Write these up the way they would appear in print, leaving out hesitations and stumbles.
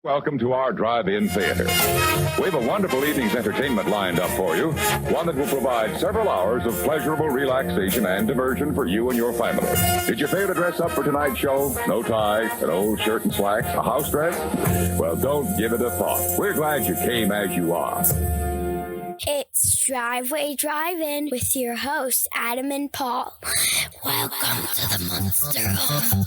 Welcome to our drive-in theater. We have a wonderful evening's entertainment lined up for you, one that will provide several hours of pleasurable relaxation and diversion for you and your family. Did you fail to dress up for tonight's show? No tie, an old shirt and slacks, a house dress? Well, don't give it a thought. We're glad you came as you are. It's Driveway Drive-In with your hosts, Adam and Paul. Welcome to the Monster Home.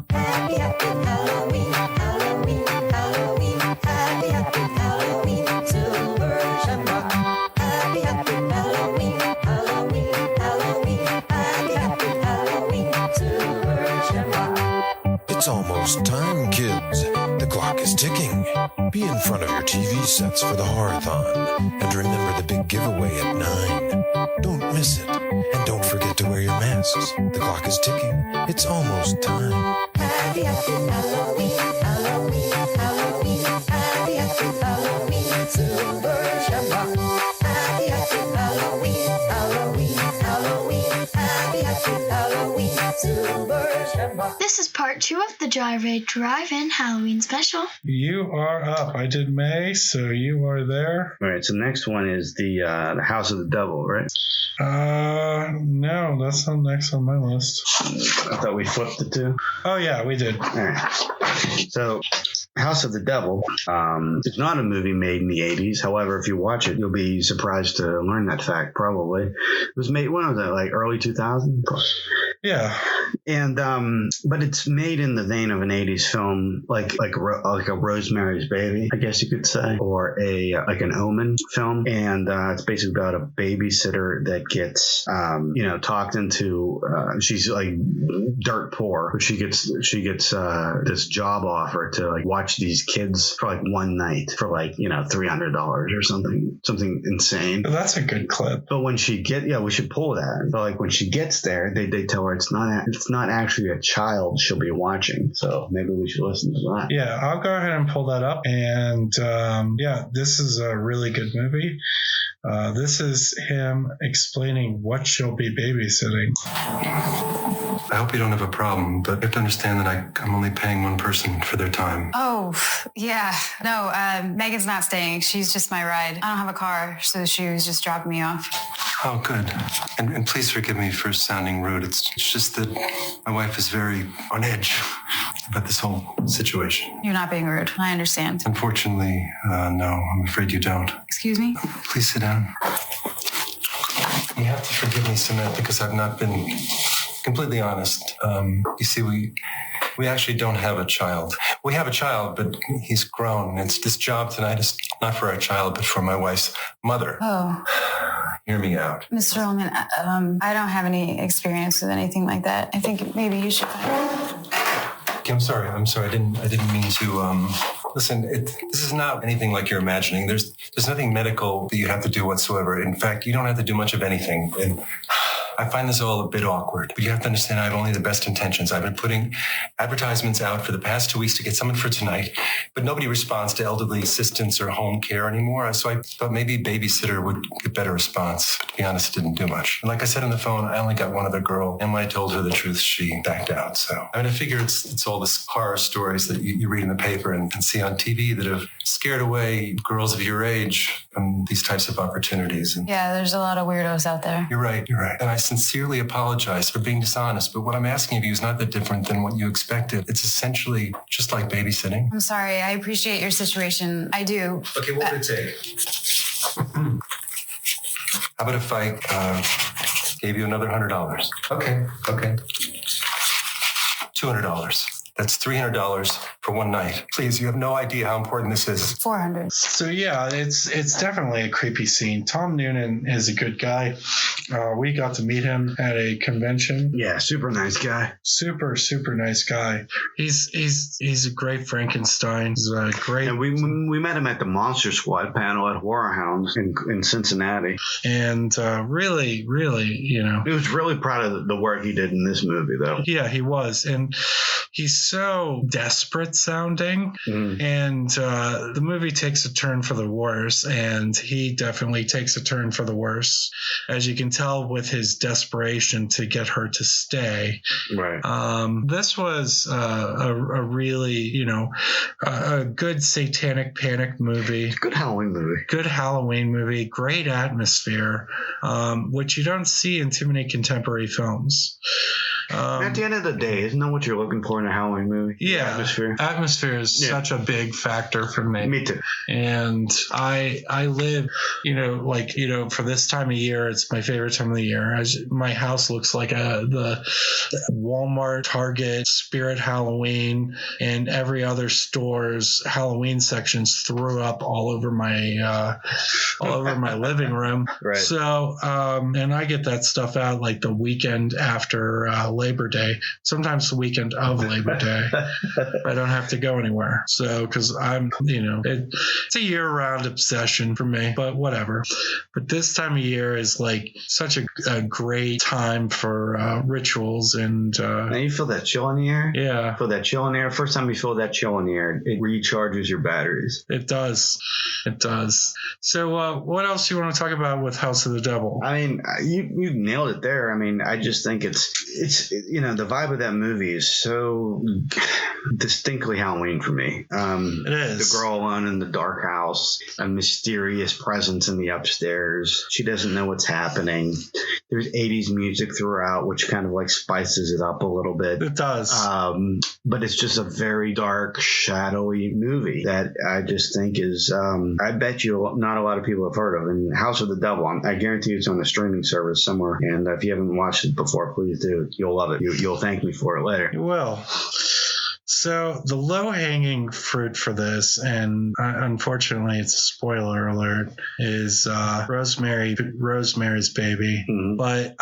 Happy, happy Halloween, Halloween, Halloween. Happy, happy Halloween, Silver Shamrock. Happy, happy Halloween, Halloween, Halloween. Happy, happy Halloween, Silver Shamrock. It's almost time, kids. The clock is ticking. Be in front of your TV sets for the Horathon. And remember the big giveaway at 9. Don't miss it. And don't forget to wear your masks. The clock is ticking. It's almost time. Happy, happy Halloween, Halloween, Halloween. Happy, happy Halloween, Silver Shamrock. Happy, happy Halloween, Halloween, Halloween. Happy, happy Halloween, Silver Shamrock. This is part 2 of the Driveway Drive-In Halloween special. You are up. I did May, so you are there. All right, so the next one is the House of the Devil, right? No, that's not next on my list. I thought we flipped the two. Oh, yeah, we did. All right. So, House of the Devil is not a movie made in the 80s. However, if you watch it, you'll be surprised to learn that fact, probably. It was made, when was that, like early 2000s? Yeah. And but it's made in the vein of an 80s film, like a Rosemary's Baby, I guess you could say, or like an Omen film. And it's basically about a babysitter that gets talked into. She's like dirt poor, but she gets this job offer to like watch these kids for like one night for like $300 or something insane. That's a good clip. But when she we should pull that. But like when she gets there, they tell her it's not actually a child she'll be watching. So maybe we should listen to that. Yeah, I'll go ahead and pull that up. And this is a really good movie. This is him explaining what she'll be babysitting. I hope you don't have a problem, but you have to understand that I'm only paying one person for their time. Oh, yeah. No, Megan's not staying. She's just my ride. I don't have a car, so she was just dropping me off. Oh, good. And please forgive me for sounding rude. It's just that my wife is very on edge about this whole situation. You're not being rude. I understand. Unfortunately, no, I'm afraid you don't. Excuse me? Please sit down. You have to forgive me, Samantha, because I've not been completely honest. You see, we actually don't have a child. We have a child, but he's grown. This job tonight is not for our child, but for my wife's mother. Oh. Hear me out. Mr. Ullman, I don't have any experience with anything like that. I think maybe you should. Okay, I'm sorry. I didn't mean to. Listen, this is not anything like you're imagining. There's nothing medical that you have to do whatsoever. In fact, you don't have to do much of anything. And I find this all a bit awkward, but you have to understand I have only the best intentions. I've been putting advertisements out for the past 2 weeks to get someone for tonight, but nobody responds to elderly assistance or home care anymore. So I thought maybe a babysitter would get better response. But to be honest, it didn't do much. And like I said on the phone, I only got one other girl, and when I told her the truth, she backed out. So I figure it's all this horror stories that you read in the paper and see on TV that have scared away girls of your age from these types of opportunities. And yeah, there's a lot of weirdos out there. You're right. And I sincerely apologize for being dishonest, but what I'm asking of you is not that different than what you expected. It's essentially just like babysitting. I'm sorry. I appreciate your situation. I do. Okay, what would it take? How about if I gave you another $100? Okay. $200. That's $300 for one night. Please, you have no idea how important this is. 400. So yeah, it's definitely a creepy scene. Tom Noonan is a good guy. We got to meet him at a convention. Yeah, super nice guy. Super nice guy. He's a great Frankenstein. He's a great. And we met him at the Monster Squad panel at Horror Hounds in Cincinnati. And really, he was really proud of the work he did in this movie, though. Yeah, he was, and he's so desperate sounding. And the movie takes a turn for the worse, and he definitely takes a turn for the worse, as you can tell with his desperation to get her to stay. Right. This was a really, a good satanic panic movie. Good Halloween movie. Good Halloween movie. Great atmosphere, which you don't see in too many contemporary films. At the end of the day, isn't that what you're looking for in a Halloween movie? Yeah. Atmosphere. Atmosphere is such a big factor for me. Me too. And I live, for this time of year, it's my favorite time of the year. My house looks like the Walmart, Target, Spirit Halloween, and every other store's Halloween sections threw up all over my living room. Right. So, and I get that stuff out like the weekend after Labor Day, sometimes the weekend of Labor Day. I don't have to go anywhere. So, because I'm, it's a year-round obsession for me, but whatever. But this time of year is like such a great time for rituals and. Now you feel that chill in the air? Yeah. Feel that chill in the air? First time you feel that chill in the air, it recharges your batteries. It does. It does. So, what else do you want to talk about with House of the Devil? I mean, you nailed it there. I mean, I just think it's the vibe of that movie is so distinctly Halloween for me. It is. The girl alone in the dark house, a mysterious presence in the upstairs. She doesn't know what's happening. There's 80s music throughout, which kind of like spices it up a little bit. It does. But it's just a very dark, shadowy movie that I just think is, I bet you not a lot of people have heard of. And House of the Devil, I guarantee it's on a streaming service somewhere. And if you haven't watched it before, please do. You'll love it. You'll thank me for it later. You will. So the low-hanging fruit for this, and unfortunately it's a spoiler alert, is Rosemary's Baby. Mm-hmm. But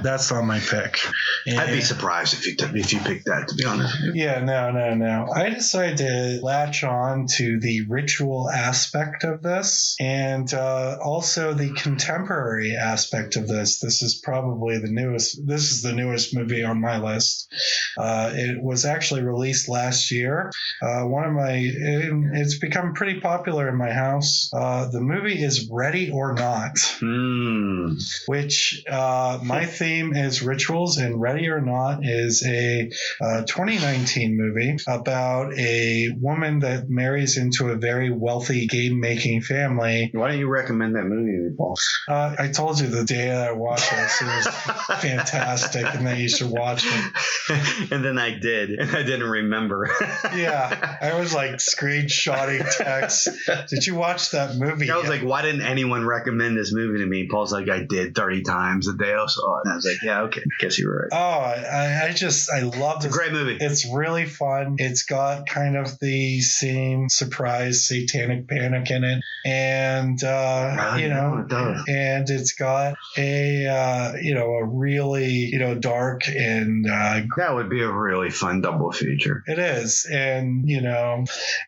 that's not my pick. And I'd be surprised if you picked that, to be honest. Yeah, no. I decided to latch on to the ritual aspect of this and also the contemporary aspect of this. This is probably the newest movie on my list. It was actually released last year. It's become pretty popular in my house. The movie is Ready or Not, which my theme is rituals, and Ready or Not is a 2019 movie about a woman that marries into a very wealthy game-making family. Why don't you recommend that movie to me, Paul? I told you the day that I watched this, it was fantastic, and that you should watch it. And then I did, and I didn't remember. Yeah, I was like screenshotting texts. Did you watch that movie? I was like, why didn't anyone recommend this movie to me? Paul's like, I did 30 times a day I saw it. And I was like, yeah, okay, guess you were right. Oh, I love this. It's a great movie. It's really fun. It's got kind of the same surprise satanic panic in it. And, it does. And it's got a really, dark and, that would be a really fun double feature. It is. And,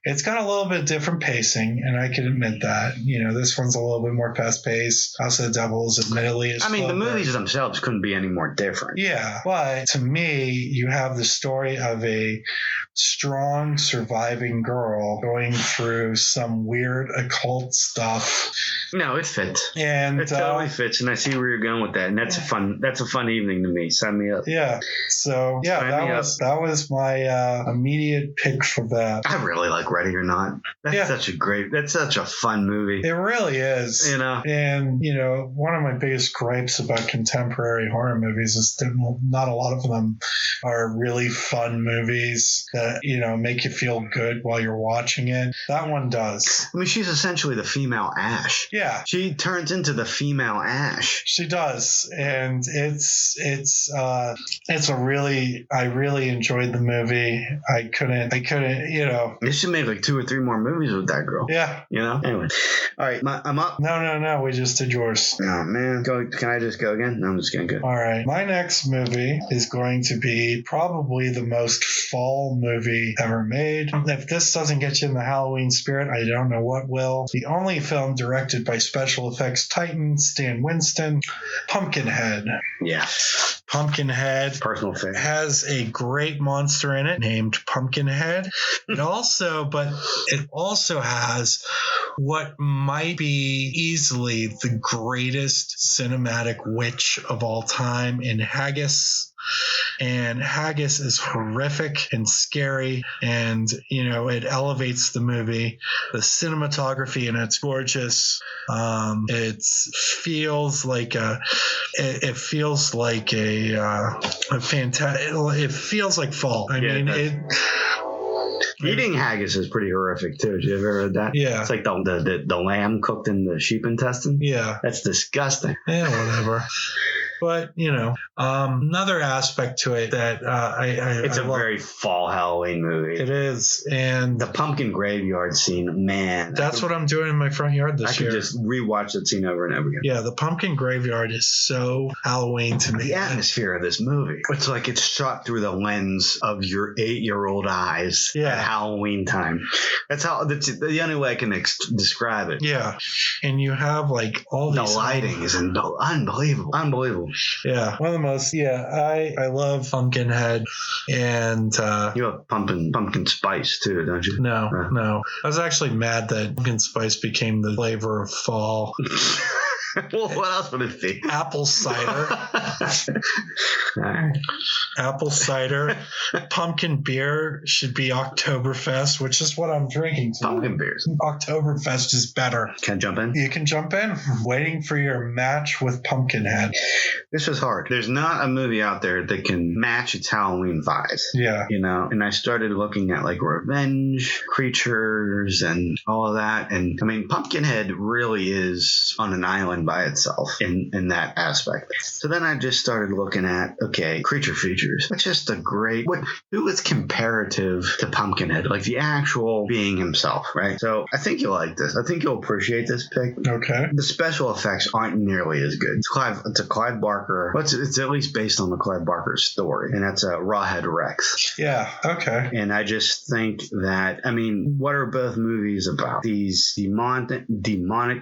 it's got a little bit different pacing, and I can admit that. This one's a little bit more fast paced. House of the Devil is admittedly the movies themselves couldn't be any more different. Yeah. But to me, you have the story of a strong surviving girl going through some weird occult stuff. No, it fits. And it totally fits, and I see where you're going with that. And that's a fun evening to me. Sign me up. Yeah. So that was my immediate pick for that. I really like Ready or Not. That's such a fun movie. It really is. And one of my biggest gripes about contemporary horror movies is that not a lot of them are really fun movies that make you feel good while you're watching it. That one does. I mean, she's essentially the female Ash. Yeah. She turns into the female Ash. She does. And I really enjoyed the movie. I couldn't, They should make like 2 or 3 more movies with that girl. Yeah. Anyway. All right. I'm up. No. We just did yours. Oh, man. Can I just go again? No, I'm just going to go. All right. My next movie is going to be probably the most fall movie ever made. If this doesn't get you in the Halloween spirit, I don't know what will. The only film directed by special effects titan Stan Winston. Pumpkinhead. Yeah. Pumpkinhead Personal favorite. has a great monster in it named Pumpkinhead. It also has what might be easily the greatest cinematic witch of all time in Haggis. And Haggis is horrific and scary, and it elevates the movie. The cinematography in it's gorgeous. It feels like a fantastic. It feels like fall. I mean. Eating haggis is pretty horrific too. Did you ever heard that? Yeah. It's like the lamb cooked in the sheep intestine. Yeah. That's disgusting. Yeah, whatever. But, another aspect to it that it's a very fall Halloween movie. It is. And the pumpkin graveyard scene, man. That's what I'm doing in my front yard this year. I could just rewatch that scene over and over again. Yeah, the pumpkin graveyard is so Halloween to me. The atmosphere of this movie. It's like it's shot through the lens of your 8-year-old eyes at Halloween time. That's the only way I can describe it. Yeah. And you have like all these. The lighting is unbelievable. Unbelievable. Yeah, one of the most. Yeah, I love Pumpkinhead, and you have pumpkin spice too, don't you? No. I was actually mad that pumpkin spice became the flavor of fall. Well, what else would it be? Apple cider. Right. Apple cider. Pumpkin beer should be Oktoberfest, which is what I'm drinking tonight. Pumpkin beers. Oktoberfest is better. Can I jump in? You can jump in. I'm waiting for your match with Pumpkinhead. This was hard. There's not a movie out there that can match its Halloween vibes. Yeah. And I started looking at like revenge, creatures, and all of that. And I mean, Pumpkinhead really is on an island by itself in that aspect. So then I just started looking at, okay, creature features. That's just a great, who is comparative to Pumpkinhead? Like the actual being himself, right? So I think you'll like this. I think you'll appreciate this pick. Okay. The special effects aren't nearly as good. It's a Clive Barker. It's at least based on the Clive Barker story, and that's a Rawhead Rex. Yeah. Okay. And I just think that, I mean, what are both movies about? These demonic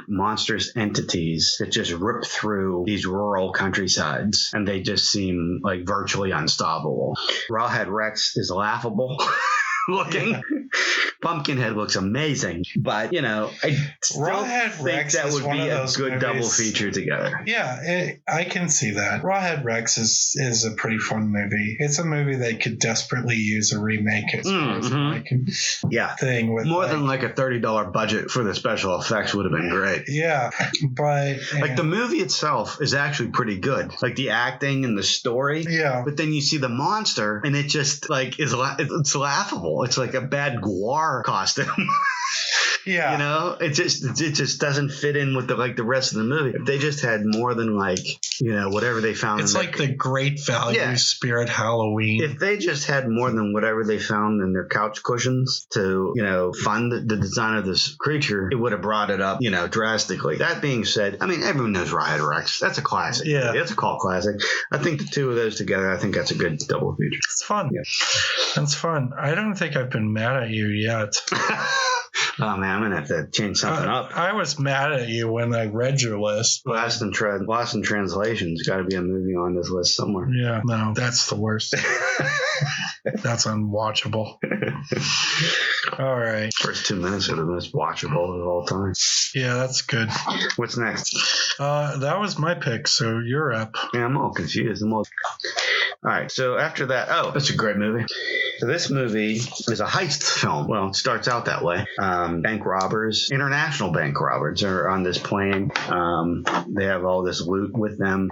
monstrous entities that just rip through these rural countrysides, and they just seem like virtually unstoppable. Rawhead Rex is laughable looking. Yeah. Pumpkinhead looks amazing, but I still think that would be a good double feature together. Yeah, I can see that. Rawhead Rex is a pretty fun movie. It's a movie that could desperately use a remake. As far as thing with more than like a $30 budget for the special effects would have been great. Yeah, but like the movie itself is actually pretty good. Like the acting and the story. Yeah, but then you see the monster, and it just like it's laughable. It's like a bad Guar costume. Yeah. It just doesn't fit in with the rest of the movie. If they just had more than whatever they found. It's like the Great Value Spirit Halloween. If they just had more than whatever they found in their couch cushions to, fund the design of this creature, it would have brought it up, drastically. That being said, I mean, everyone knows Rawhead Rex. That's a classic. Yeah. It's a cult classic. I think the two of those together, I think that's a good double feature. It's fun. Yeah. That's fun. I don't think I've been mad at you yet. Oh man, I'm gonna have to change something up. I was mad at you when I read your list. Lost in Translation's got to be a movie on this list somewhere. Yeah, no, that's the worst. That's unwatchable. All right. First 2 minutes are the most watchable of all time. Yeah, that's good. What's next? That was my pick, so you're up. Yeah, I'm all confused. All right, so after that, that's a great movie. So this movie is a heist film. Well, it starts out that way. Bank robbers, international bank robbers are on this plane. They have all this loot with them,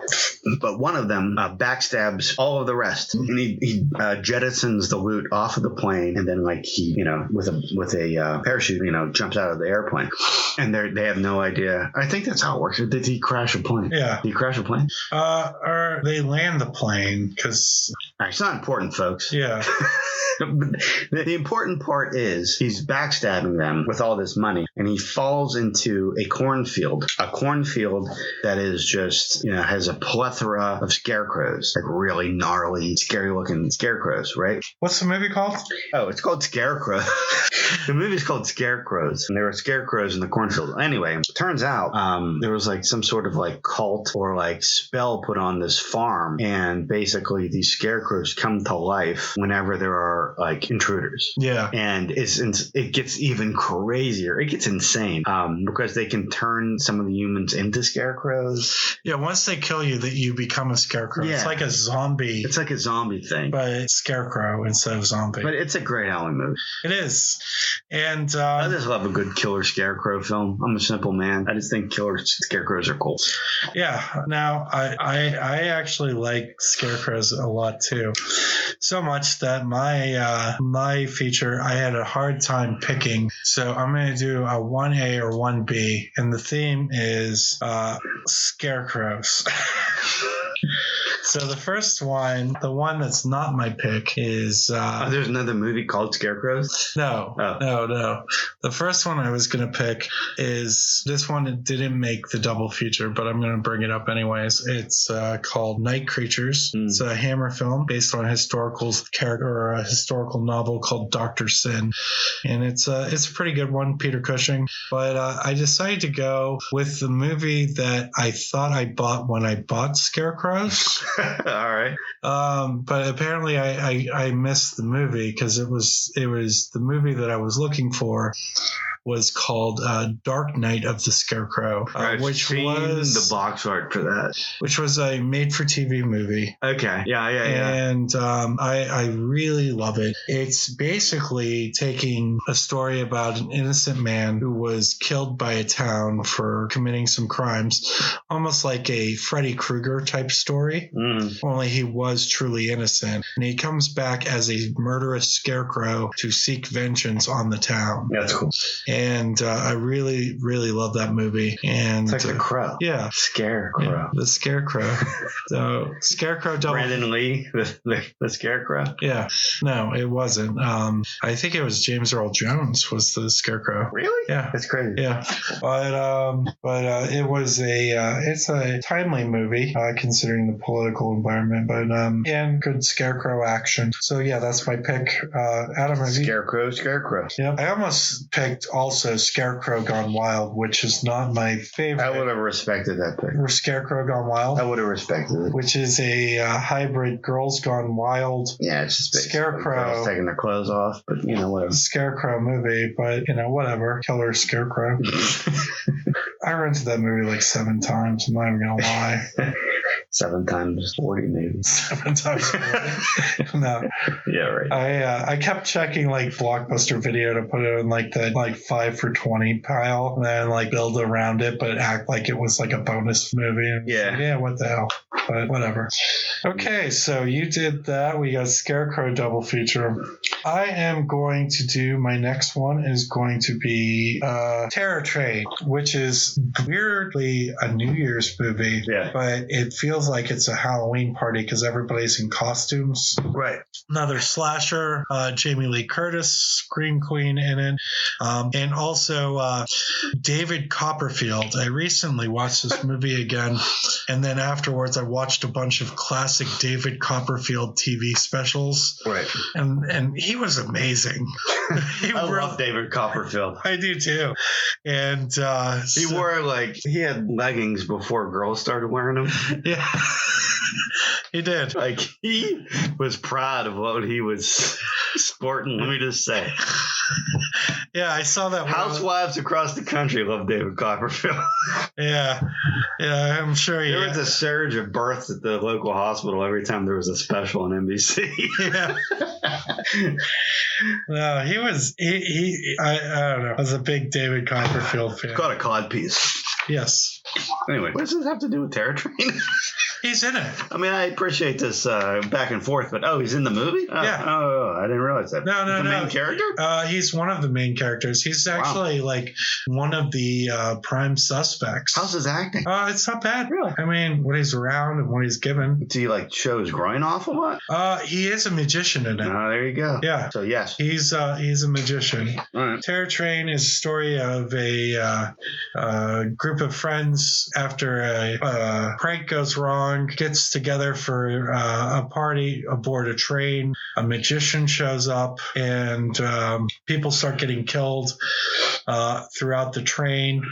but one of them backstabs all of the rest, and he jettisons the loot off of the plane, and then he with a parachute jumps out of the airplane, and they have no idea. I think that's how it works. Did he crash a plane? Yeah. Did he crash a plane? Or they land the plane because it's not important, folks. Yeah. The important part is he's backstabbing them with all this money, and he falls into a cornfield that is just, has a plethora of scarecrows, like really gnarly, scary looking scarecrows, right? What's the movie called? Oh, it's called Scarecrow. The movie's called Scarecrows, and there are scarecrows in the cornfield. Anyway, turns out there was like some sort of like cult or like spell put on this farm, and basically these scarecrows come to life whenever there are like intruders. Yeah. And it gets even crazier. It gets insane because they can turn some of the humans into scarecrows. Yeah, once they kill you, that you become a scarecrow. Yeah. It's like a zombie. It's like a zombie thing. But it's scarecrow instead of zombie. But it's a great Halloween movie. It is. And I just love a good killer scarecrow film. I'm a simple man. I just think killer scarecrows are cool. yeah. Now I actually like scarecrows a lot too. So much that my feature I had a hard time picking. So I'm going to do a 1A or 1B, and the theme is scarecrows. So the first one, the one that's not my pick, is there's another movie called Scarecrows? No. The first one I was going to pick is this one. It didn't make the double feature, but I'm going to bring it up anyways. It's called Night Creatures. It's a Hammer film based on a historical novel called Dr. Sin, and it's a pretty good one, Peter Cushing. But I decided to go with the movie that I thought I bought when I bought Scarecrows. All right. But apparently I missed the movie because it was the movie that I was looking for was called Dark Knight of the Scarecrow, which was the box art for that, which was a made-for-TV movie. Okay, yeah. And I really love it. It's basically taking a story about an innocent man who was killed by a town for committing some crimes, almost like a Freddy Krueger type story. Only he was truly innocent, and he comes back as a murderous scarecrow to seek vengeance on the town. That's cool. And I really, really love that movie. And it's like the Crow. Yeah. Scarecrow. Yeah, the Scarecrow. So Scarecrow double. Brandon Lee, the Scarecrow. Yeah. No, it wasn't. I think it was James Earl Jones was the Scarecrow. Really? Yeah. That's crazy. Yeah. But it was it's a timely movie considering the political environment, but and good scarecrow action. So yeah, that's my pick. Adam, have you? Scarecrow. Yeah. I almost picked also Scarecrow Gone Wild, which is not my favorite. I would have respected that pick. Or Scarecrow Gone Wild. I would have respected it. Which is a hybrid Girls Gone Wild. Yeah, it's just Scarecrow girls taking their clothes off, but whatever. Scarecrow movie, but whatever. Killer Scarecrow. I rented that movie like 7 times. I'm not even gonna lie. 7 times 40, maybe. 7 times 40. No. Yeah, right. I kept checking like Blockbuster Video to put it in like the 5 for $20 pile, and then like build around it, but act like it was like a bonus movie. And yeah, what the hell? But whatever. Okay, so you did that. We got Scarecrow double feature. I am going to do my next one is going to be Terror Train, which is weirdly a New Year's movie, but it feels like it's a Halloween party because everybody's in costumes. Right. Another slasher, Jamie Lee Curtis, Scream Queen in it, and also David Copperfield. I recently watched this movie again, and then afterwards I watched a bunch of classic David Copperfield TV specials. Right. And he was amazing. I love David Copperfield. I do too. And he had leggings before girls started wearing them. Yeah. He did. Like, he was proud of what he was sporting, let me just say. Yeah, I saw that. Housewives across the country love David Copperfield. Yeah, I'm sure. There was a surge of births at the local hospital every time there was a special on NBC. Yeah. No, he was. I don't know. I was a big David Copperfield fan. It's called a codpiece. Yes. Anyway, what does this have to do with Terror Train? He's in it. I mean, I appreciate this back and forth, but he's in the movie? Yeah. Oh, I didn't realize that. No. The main character? He's one of the main characters. He's actually like one of the prime suspects. How's his acting? It's not bad. Really? I mean, when he's around and when he's given. Do you show his groin off a lot? He is a magician in it. Oh, there you go. Yeah. So, yes. He's a magician. All right. Terror Train is a story of a group of friends after a prank goes wrong everyone gets together for a party aboard a train. A magician shows up, and people start getting killed throughout the train,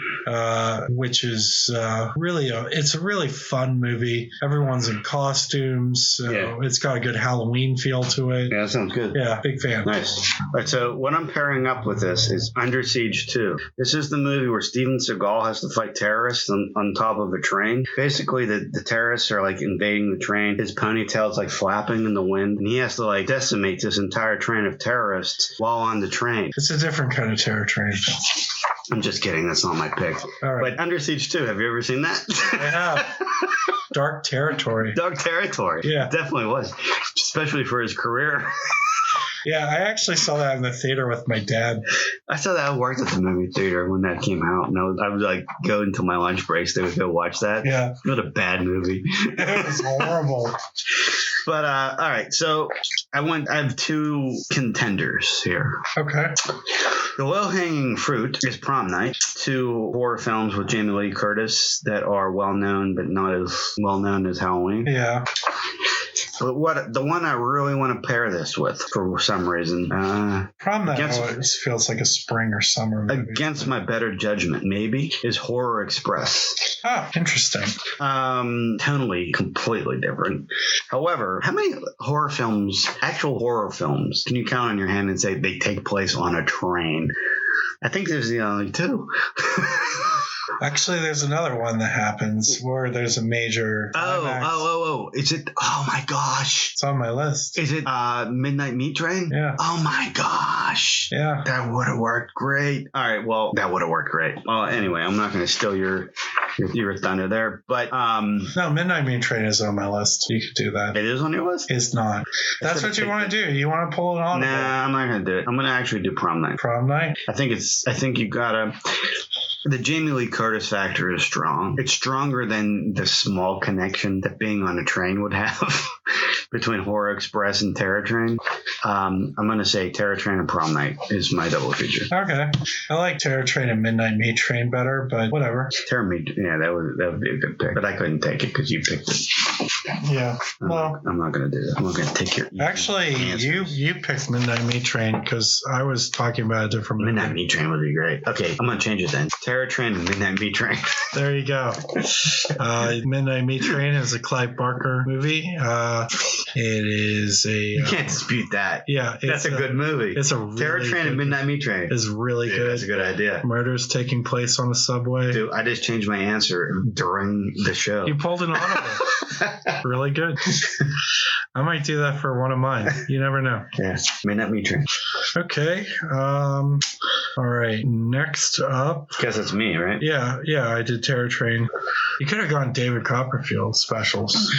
which is it's a really fun movie. Everyone's in costumes. So it's got a good Halloween feel to it. Yeah, that sounds good. Yeah, big fan. Nice. All right, so what I'm pairing up with this is Under Siege 2. This is the movie where Steven Seagal has to fight terrorists on top of a train. Basically, the terrorists are like invading the train. His ponytail's like flapping in the wind, and he has to like decimate this entire train of terrorists while on the train. It's a different kind of terror train. I'm just kidding. That's not my pick. All right. But Under Siege 2, have you ever seen that? I have. Dark Territory. Dark Territory. Yeah. Definitely was. Especially for his career. Yeah, I actually saw that in the theater with my dad. I saw that. I worked at the movie theater when that came out. And I would like go into my lunch breaks. They would go watch that. Yeah. What a bad movie. It was horrible. But all right, so I have two contenders here. Okay. The low-hanging fruit is Prom Night, two horror films with Jamie Lee Curtis that are well-known but not as well-known as Halloween. Yeah. But the one I really want to pair this with for some reason, Prom Night always feels like a spring or summer movie. Against my better judgment, maybe, is Horror Express. Oh, interesting. Tonally completely different. However, how many actual horror films, can you count on your hand and say they take place on a train? I think there's the only two. Actually, there's another one that happens where there's a major climax. Is it? Oh my gosh. It's on my list. Is it Midnight Meat Train? Yeah. Oh my gosh. Yeah. That would have worked great. All right. Well, that would have worked great. Well, anyway, I'm not going to steal your thunder there, but no, Midnight Meat Train is on my list. You could do that. It is on your list? It's not. That's what you want to do. You want to pull it on? Nah, I'm not going to do it. I'm going to actually do Prom Night. Prom Night? I think you gotta. The Jamie Lee Curtis factor is strong. It's stronger than the small connection that being on a train would have between Horror Express and Terror Train. I'm going to say Terror Train and Prom Night is my double feature. Okay. I like Terror Train and Midnight Meat Train better, but whatever. Terror Meat, yeah, that would be a good pick. But I couldn't take it because you picked it. Yeah. I'm not going to do that. I'm not going to take your Actually, answers. you picked Midnight Meat Train because I was talking about a different movie. Midnight Meat Train would be great. Okay, I'm going to change it then. Terror Train and Midnight Meat Train. There you go. Midnight Meat Train is a Clive Barker movie. It is a... You can't dispute that. Yeah. That's a good movie. It's a really Terror Train and Midnight Meat Train is really good. That's a good idea. Murders taking place on the subway. Dude, I just changed my answer during the show. You pulled an audible. Really good. I might do that for one of mine. You never know. Yeah. Midnight Meat Train. Okay. All right. Next up. Guess it's me, right? Yeah, I did Terror Train. You could have gone David Copperfield specials.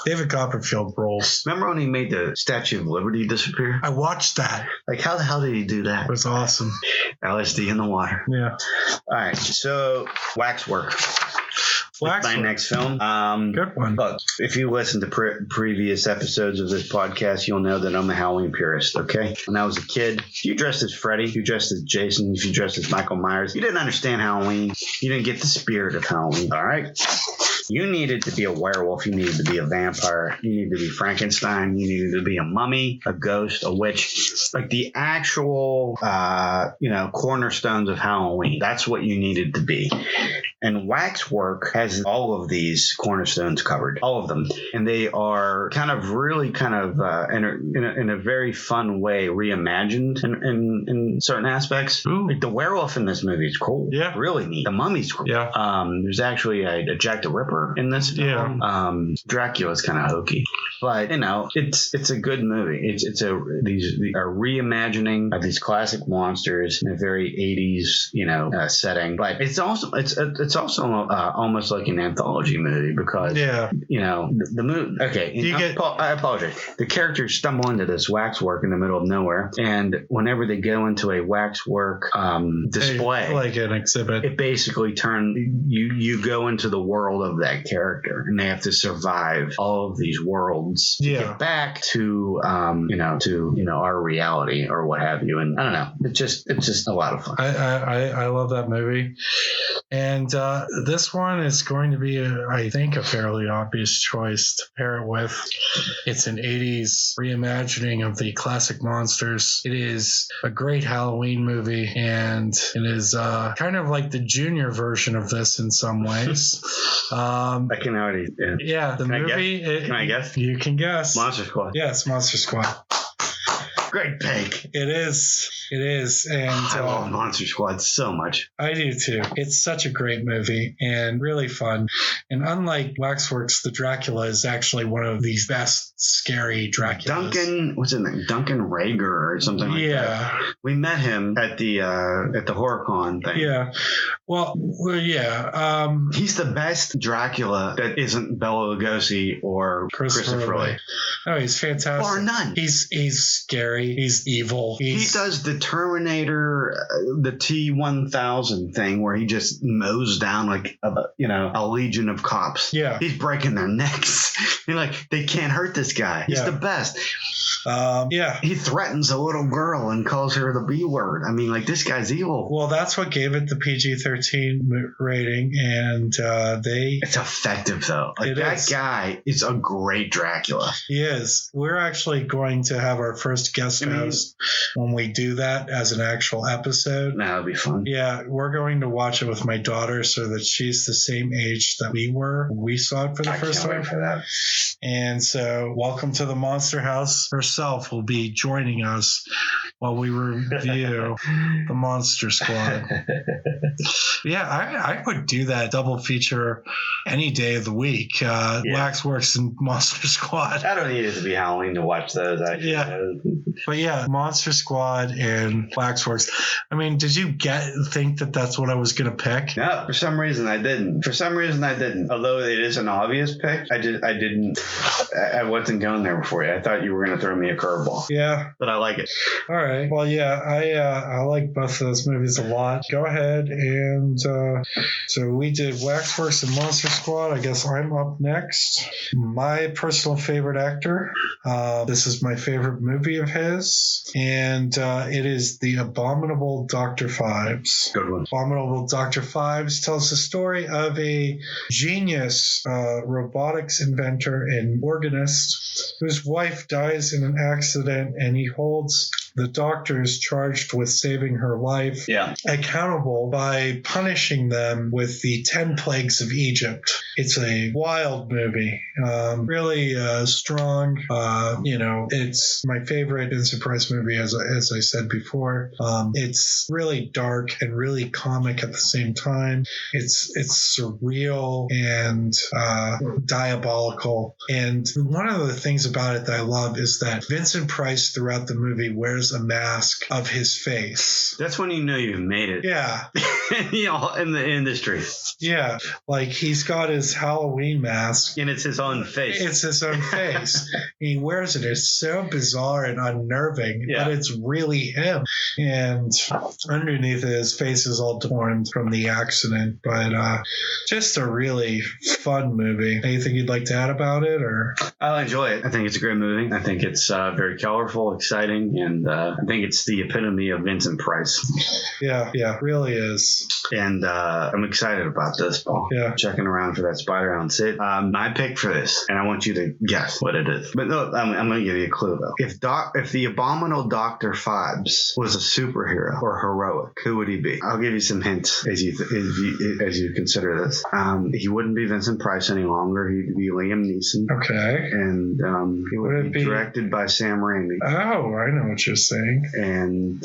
David Copperfield rolls. Remember when he made the Statue of Liberty disappear? I watched that. Like, how the hell did he do that? It was awesome. LSD in the water. Yeah. All right, so Waxwork. My next film. Good one. Look, if you listen to previous episodes of this podcast, you'll know that I'm a Halloween purist, okay? When I was a kid, if you dressed as Freddy, if you dressed as Jason, if you dressed as Michael Myers, you didn't understand Halloween. You didn't get the spirit of Halloween, all right? You needed to be a werewolf. You needed to be a vampire. You needed to be Frankenstein. You needed to be a mummy, a ghost, a witch. Like the actual, cornerstones of Halloween. That's what you needed to be. And Waxwork has all of these cornerstones covered, all of them. And they are in a very fun way reimagined in certain aspects. Ooh. Like the werewolf in this movie is cool. Yeah. Really neat. The mummy's cool. Yeah. There's actually a Jack the Ripper in this film. Yeah. Dracula's kind of hokey. But, it's a good movie. These are reimagining of these classic monsters in a very 80s, setting. But it's also almost like an anthology movie because the movie. Okay, I apologize. The characters stumble into this waxwork in the middle of nowhere, and whenever they go into a waxwork display, like an exhibit, it basically you go into the world of that character, and they have to survive all of these worlds to get back to our reality or what have you. And I don't know, it's just a lot of fun. I love that movie. And this one is going to be, I think, a fairly obvious choice to pair it with. It's an 80s reimagining of the classic monsters. It is a great Halloween movie, and it is kind of like the junior version of this in some ways. I can already. Yeah, the movie. Can I guess? You can guess. Monster Squad. Yes, Monster Squad. Great pick. It is. And I love Monster Squad so much. I do too. It's such a great movie and really fun. And unlike Waxworks, the Dracula is actually one of the best scary Draculas. Duncan, what's his name? Duncan Rager or something like that. Yeah. We met him at the HorrorCon thing. Yeah. Well, yeah. He's the best Dracula that isn't Bela Lugosi or Christopher Lee. Oh, he's fantastic. Bar none. He's scary. He's evil. He does the Terminator, the T-1000 thing where he just mows down like a legion of cops. Yeah. He's breaking their necks. You're like, they can't hurt this guy. He's the best. Yeah. He threatens a little girl and calls her the B word. I mean, like, this guy's evil. Well, that's what gave it the PG-13 rating, and It's effective, though. Like, that guy is a great Dracula. He is. We're actually going to have our first guest host when we do that as an actual episode. That'll be fun. Yeah, we're going to watch it with my daughter so that she's the same age that we were when we saw it for the first time. I can't wait for that. And so, welcome to the Monster House. Herself will be joining us while we review the Monster Squad. Yeah, I would do that double feature any day of the week. Waxworks and Monster Squad. I don't need it to be Halloween to watch those, actually. Yeah. But yeah, Monster Squad and Waxworks. I mean, did you think that that's what I was going to pick? No, for some reason I didn't. Although it is an obvious pick, I wasn't going there before you. I thought you were going to throw me a curveball. Yeah. But I like it. All right. Well, yeah, I like both of those movies a lot. Go ahead and so we did Waxworks and Monster Squad. I guess I'm up next. My personal favorite actor. This is my favorite movie of his, and it is The Abominable Dr. Phibes. Good one. Abominable Dr. Phibes tells the story of a genius robotics inventor and organist whose wife dies in an accident, and he holds the doctors charged with saving her life accountable by punishing them with the 10 plagues of Egypt. It's a wild movie, really strong. It's my favorite Vincent Price movie, as I said before. It's really dark and really comic at the same time. It's surreal and diabolical. And one of the things about it that I love is that Vincent Price throughout the movie wears a mask of his face. That's when you know you've made it. Yeah. In the industry. Yeah. Like, he's got his Halloween mask. And it's his own face. It's his own face. He wears it. It's so bizarre and unnerving, but it's really him. And underneath it, his face is all torn from the accident. But just a really fun movie. Anything you'd like to add about it? Or I'll enjoy it. I think it's a great movie. I think it's very colorful, exciting, and I think it's the epitome of Vincent Price. Yeah, really is. And I'm excited about this, Paul. Yeah. Checking around for that spider on Sid. My pick for this, and I want you to guess what it is. But no, I'm going to give you a clue, though. If the Abominable Dr. Phibes was a superhero or heroic, who would he be? I'll give you some hints as you consider this. He wouldn't be Vincent Price any longer. He'd be Liam Neeson. Okay. And he would be directed by Sam Raimi. Oh, I know what you're saying. And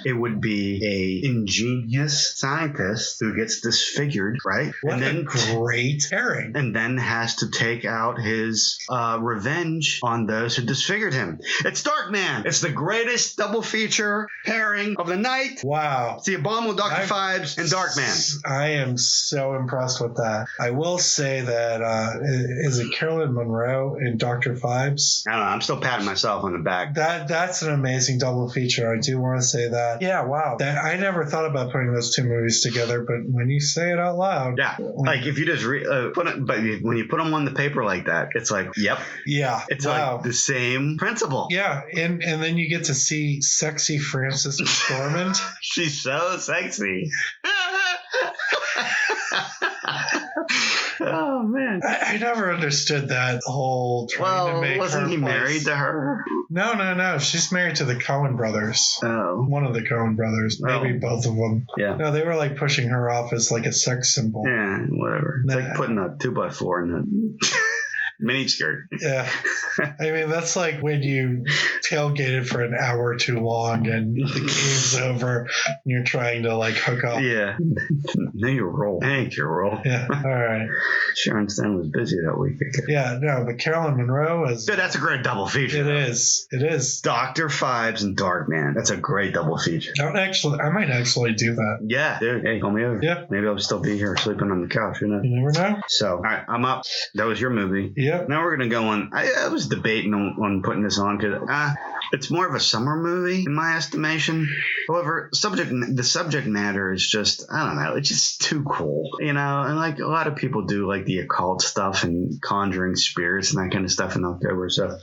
it would be a ingenious scientist who gets disfigured, right? What and then a great pairing. And then has to take out his revenge on those who disfigured him. It's Darkman. It's the greatest double feature pairing of the night. Wow. It's the Abominable Dr. Phibes and Darkman. I am so impressed with that. I will say that, is it Carolyn Monroe in Dr. Phibes? I don't know. I'm still patting myself on the back. That's an amazing double feature. I do want to say that. Yeah, wow. I never thought about putting those two movies together, but when you say it out loud. Yeah. Like if you just put it, but when you put them on the paper like that, it's like, yep. Yeah. It's like the same principle. Yeah. And then you get to see sexy Frances McDormand. She's so sexy. Oh man. I never understood that whole trying to make wasn't her he place- married to her? No. She's married to the Coen brothers. Oh. One of the Coen brothers, maybe both of them. Yeah. No, they were like pushing her off as like a sex symbol. Yeah, whatever. It's Nah. like putting a 2x4 in the miniskirt. Yeah. I mean, that's like when you tailgated for an hour too long and the game's over and you're trying to like hook up. Yeah. Know your role. Thank your role. Yeah. All right. Sharon Stone was busy that week. I guess. Yeah, no, but Carolyn Monroe is. Dude, that's a great double feature. It though. is. It is. Dr. Phibes and Darkman. That's a great double feature. I might actually do that. Yeah, dude. Hey, call me over. Yeah. Maybe I'll still be here sleeping on the couch. You know. You never know. So, all right, I'm up. That was your movie. Yep. Now we're going to go on. I was debating on putting this on because it's more of a summer movie in my estimation. However, the subject matter is just, I don't know, it's just too cool, you know? And like a lot of people do like the occult stuff and conjuring spirits and that kind of stuff in October. So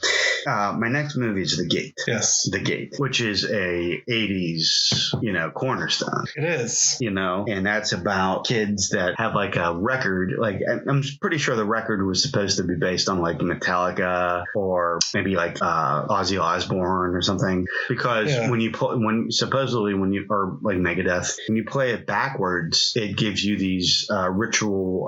my next movie is The Gate. Yes. The Gate, which is a 80s, cornerstone. It is. And that's about kids that have like a record. Like I'm pretty sure the record was supposed to be based on like Metallica or maybe like Ozzy Osbourne or something. Because when you or like Megadeth, when you play it backwards, it gives you these ritual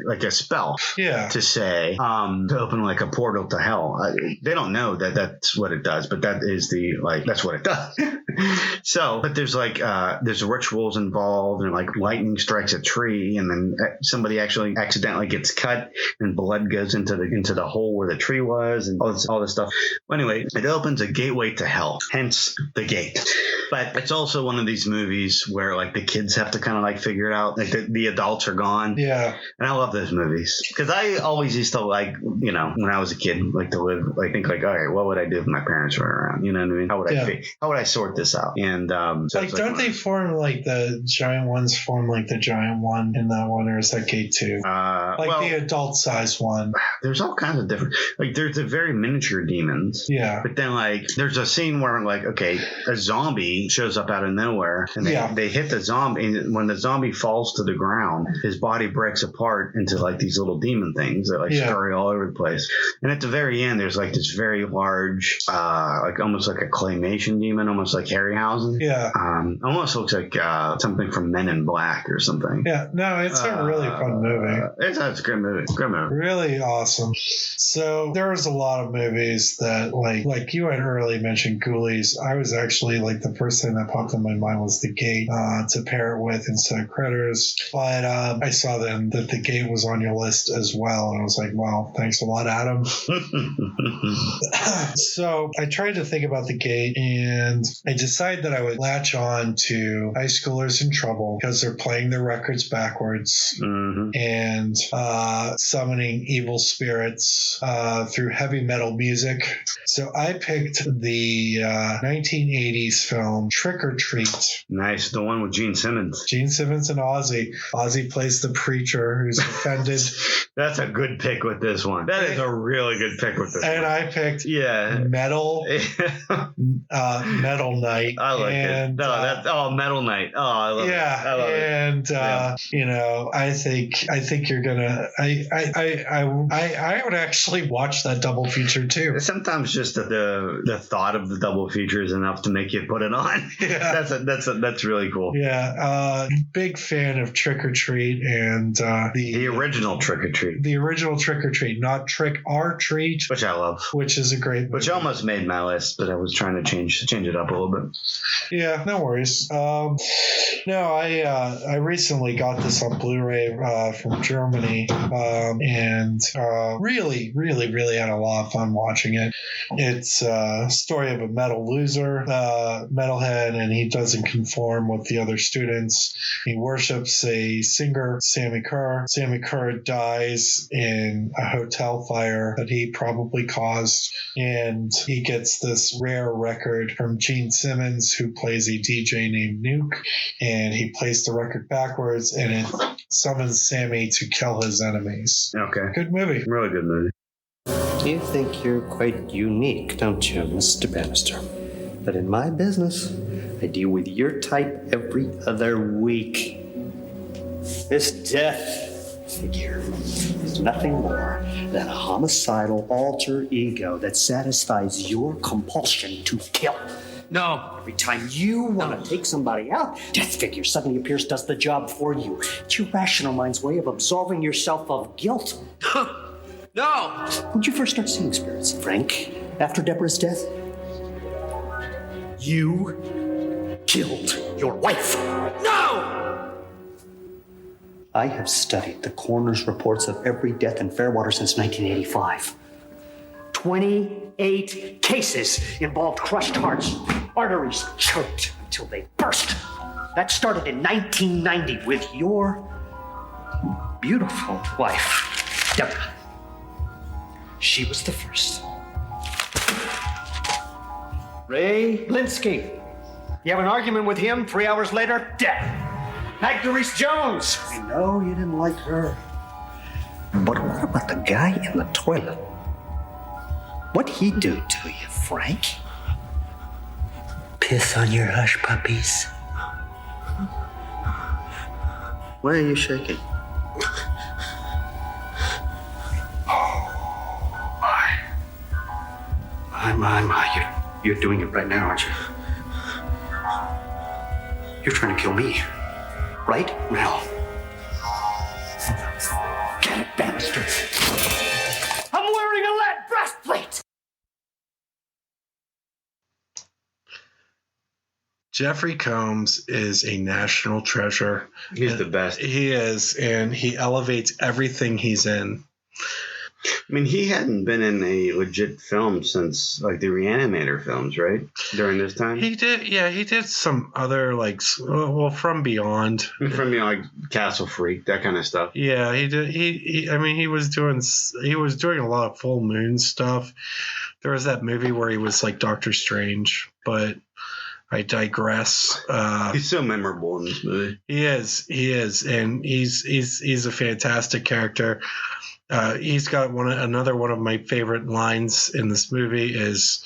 like a spell. Yeah. To say to open like a portal to hell. They don't know that that's what it does, but that is that's what it does. So, but there's there's rituals involved, and like lightning strikes a tree, and then somebody actually accidentally gets cut, and blood goes into the hole where the tree was, and all this stuff. Well, anyway, it opens a gateway to hell, hence The Gate. But it's also one of these movies where like the kids have to kind of like figure it out. Like the adults are gone. Yeah. And I love those movies because I always used to like, when I was a kid, like to live, like think like, all right, what would I do if my parents were around? You know what I mean? How would I sort this out? And so like, don't they form like the giant ones form like the giant one in that one, or is that Gate 2? The adult size one. There's all kinds of different, like there's the very miniature demons. Yeah. But then like there's a scene where like, okay, a zombie shows up out of nowhere and they hit the zombie, and when the zombie falls to the ground, his body breaks apart into like these little demon things that like scurry all over the place. And at the very end, there's like this very large, like almost like a claymation demon, almost like Harryhausen. Yeah. Almost looks like something from Men in Black or something. Yeah. No, it's a really fun movie. It's a great movie. Great movie. Really awesome. So there was a lot of movies that like you had earlier mentioned Ghoulies. I was actually like the first thing that popped in my mind was The Gate to pair it with instead of Critters. But I saw then that The Gate was on your list as well. And I was like, wow, thanks a lot, Adam. So I tried to think about The Gate, and I decided that I would latch on to High Schoolers in Trouble because they're playing their records backwards and summoning evil spirits through heavy metal music. So I picked the 1980s film Trick or Treat. Nice. The one with Gene Simmons. Gene Simmons and Ozzy. Ozzy plays the preacher who's offended. That's a good pick with this one. That is a really good pick with this one. And I picked Metal Metal Night. I like it. No, Metal Night. Oh, I love it. I love it. I think you're gonna. I would actually watch that double feature too. Sometimes just the thought of the double feature is enough to make you put it on. Yeah. That's really cool. Yeah. Big fan of Trick or Treat and the original Trick or Treat. The original Trick or Treat, not Trick or Treat, which I love. Which is a great movie. Which almost made my list, but I was trying to change it up a little bit. Yeah, no worries. I recently got this on Blu-ray from Germany, and really had a lot of fun watching it. It's a story of a metal loser, metalhead, and he doesn't conform with the other students. He worships a singer, Sammy Kerr. Sammy Kerr dies in a hotel fire that he probably caused, and he gets this rare record from Gene Simmons, who plays a DJ named Nuke, and he plays the record backwards, and it summons Sammy to kill his enemies. Okay. Good movie. Really good movie. You think you're quite unique, don't you, Mr. Bannister? But in my business, I deal with your type every other week. This death figure is nothing more than a homicidal alter ego that satisfies your compulsion to kill. No. Every time you want to take somebody out, death figure suddenly appears, does the job for you. It's your rational mind's way of absolving yourself of guilt. No. When'd you first start seeing spirits, Frank? After Deborah's death? You killed your wife. No! I have studied the coroner's reports of every death in Fairwater since 1985. 28 cases involved crushed hearts, arteries choked until they burst. That started in 1990 with your beautiful wife, Deborah. She was the first. Ray Linsky. You have an argument with him, 3 hours later, death. Magda Reese-Jones. I know you didn't like her. But what about the guy in the toilet? What'd he do to you, Frank? Piss on your hush puppies? Why are you shaking? My. You're doing it right now, aren't you? You're trying to kill me. Right now. Get it, bastard. I'm wearing a lead breastplate! Jeffrey Combs is a national treasure. He's the best. He is, and he elevates everything he's in. I mean, he hadn't been in a legit film since like the Reanimator films, right? During this time, He did some other From Beyond. from like Castle Freak, that kind of stuff. Yeah, he did. He was doing a lot of full moon stuff. There was that movie where he was like Doctor Strange, but I digress. He's so memorable in this movie. He is, and he's a fantastic character. He's got another one of my favorite lines in this movie is,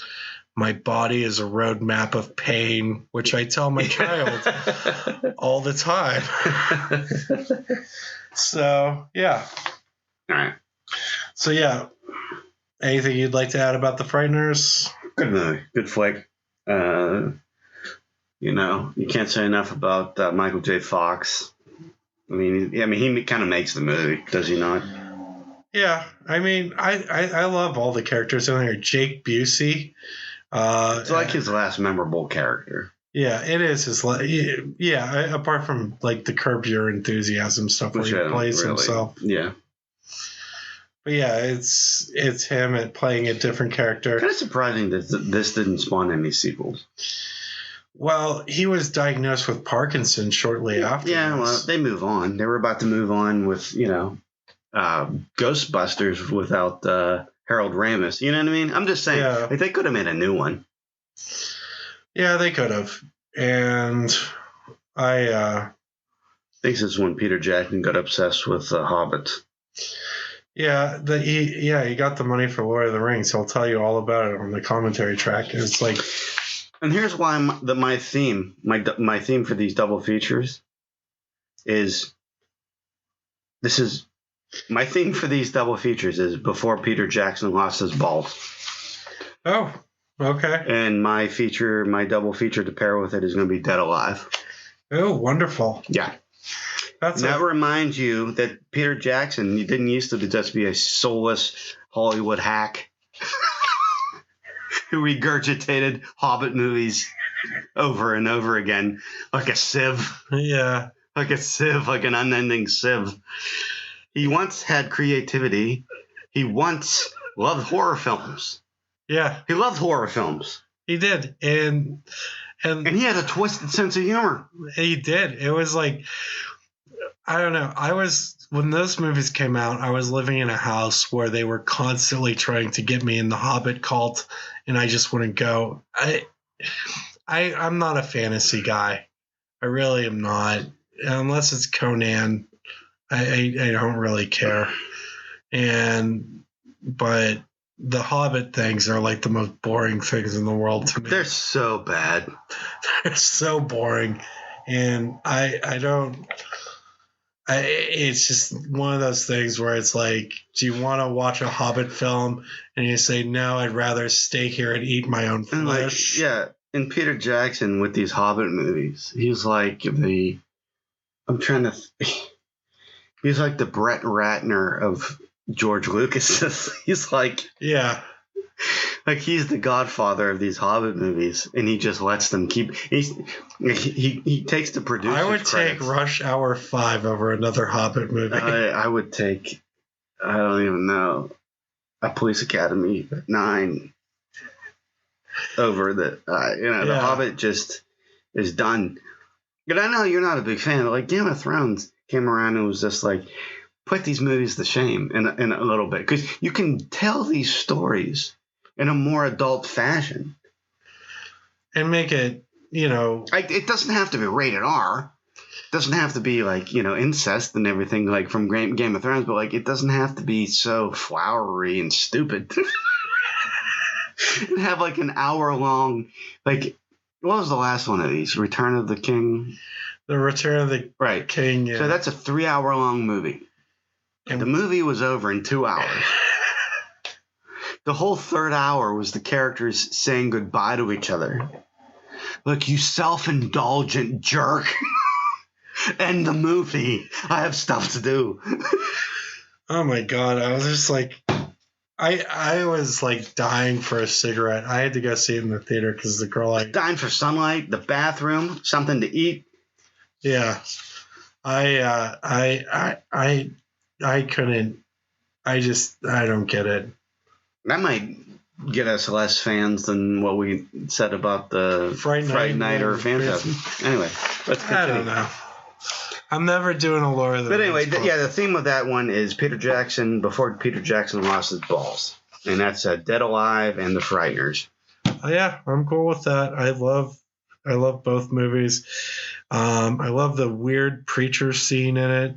"My body is a roadmap of pain," which I tell my child all the time. So, yeah. All right. So, yeah. Anything you'd like to add about The Frighteners? Good movie. Good flick. You can't say enough about Michael J. Fox. I mean, he kind of makes the movie, does he not? Yeah, I love all the characters in there. Jake Busey. It's like his last memorable character. Yeah, it is his. Apart from like the Curb Your Enthusiasm stuff where he plays himself. Yeah. But yeah, it's him playing a different character. Kind of surprising that this didn't spawn any sequels. Well, he was diagnosed with Parkinson's shortly after. Yeah, well, they move on. They were about to move on with Ghostbusters without Harold Ramis. You know what I mean? I'm just saying, like, they could have made a new one. Yeah, they could have. And I think this is when Peter Jackson got obsessed with Hobbit. Yeah, he got the money for Lord of the Rings. He'll tell you all about it on the commentary track. It's like, and here's why my theme for these double features is my theme for these double features is before Peter Jackson lost his balls. Oh, okay. And my double feature to pair with it is going to be Dead Alive. Oh, wonderful. Yeah. That reminds you that Peter Jackson didn't used to just be a soulless Hollywood hack who regurgitated Hobbit movies over and over again like a sieve. Yeah. Like a sieve, like an unending sieve. He once had creativity. He once loved horror films. Yeah. He loved horror films. He did. And he had a twisted sense of humor. He did. It was like, I don't know. When those movies came out, I was living in a house where they were constantly trying to get me in the Hobbit cult, and I just wouldn't go. I'm not a fantasy guy. I really am not. Unless it's Conan, I don't really care. But the Hobbit things are like the most boring things in the world to me. They're so bad. They're so boring. And I don't it's just one of those things where it's like, do you want to watch a Hobbit film? And you say, no, I'd rather stay here and eat my own And flesh. and Peter Jackson with these Hobbit movies, he's like the he's like the Brett Ratner of George Lucas. He's like, yeah. Like he's the godfather of these Hobbit movies, and he just lets them keep. He takes the producer's I would take Rush Hour 5 over another Hobbit movie. I would take, I don't even know, a Police Academy 9 over the. The Hobbit just is done. But I know you're not a big fan. Like Game of Thrones came around and was just like, put these movies to shame in a little bit, because you can tell these stories in a more adult fashion and make it, it doesn't have to be rated R. It doesn't have to be like, incest and everything like from Game of Thrones, but like it doesn't have to be so flowery and stupid. And have like an hour long, like, what was the last one of these? Return of the King? The Return of the King, yeah. So that's a 3-hour long movie. And the movie was over in 2 hours. The whole third hour was the characters saying goodbye to each other. Look, you self-indulgent jerk. End the movie. I have stuff to do. Oh my God. I was just like, I was like dying for a cigarette. I had to go see it in the theater because the girl dying for sunlight, the bathroom, something to eat. Yeah. I couldn't. I don't get it. That might get us less fans than what we said about the Fright Night or Phantasm. Anyway, let's continue. I don't know. I'm never doing a Lord of the Rings. But anyway, the theme of that one is Peter Jackson, before Peter Jackson lost his balls. And that's Dead Alive and The Frighteners. Oh, yeah, I'm cool with that. I love both movies. I love the weird preacher scene in it.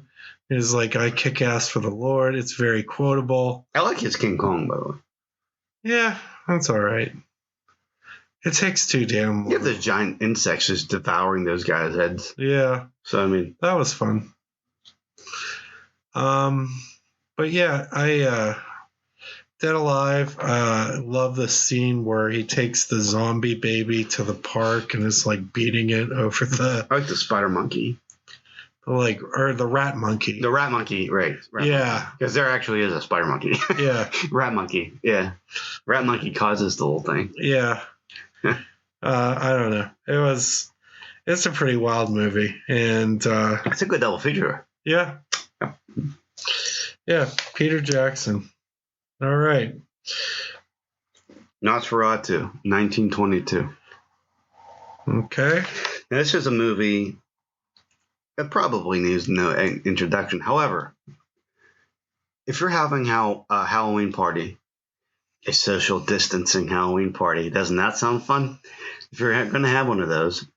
It's like, I kick ass for the Lord. It's very quotable. I like his King Kong, by the way. Yeah, that's all right. It takes too damn long. You have those giant insects just devouring those guys' heads. Yeah. So, I mean. That was fun. But yeah, Dead Alive, love the scene where he takes the zombie baby to the park and is like beating it over the. I like the spider monkey. Or the rat monkey. The rat monkey, right. Yeah. Because there actually is a spider monkey. Yeah. Rat monkey, yeah. Rat monkey causes the whole thing. Yeah. I don't know. It's a pretty wild movie. And it's a good double feature. Yeah. Yeah. Peter Jackson. All right. Nosferatu, 1922. Okay. Now, this is a movie that probably needs no introduction. However, if you're having a Halloween party, a social distancing Halloween party, doesn't that sound fun? If you're going to have one of those,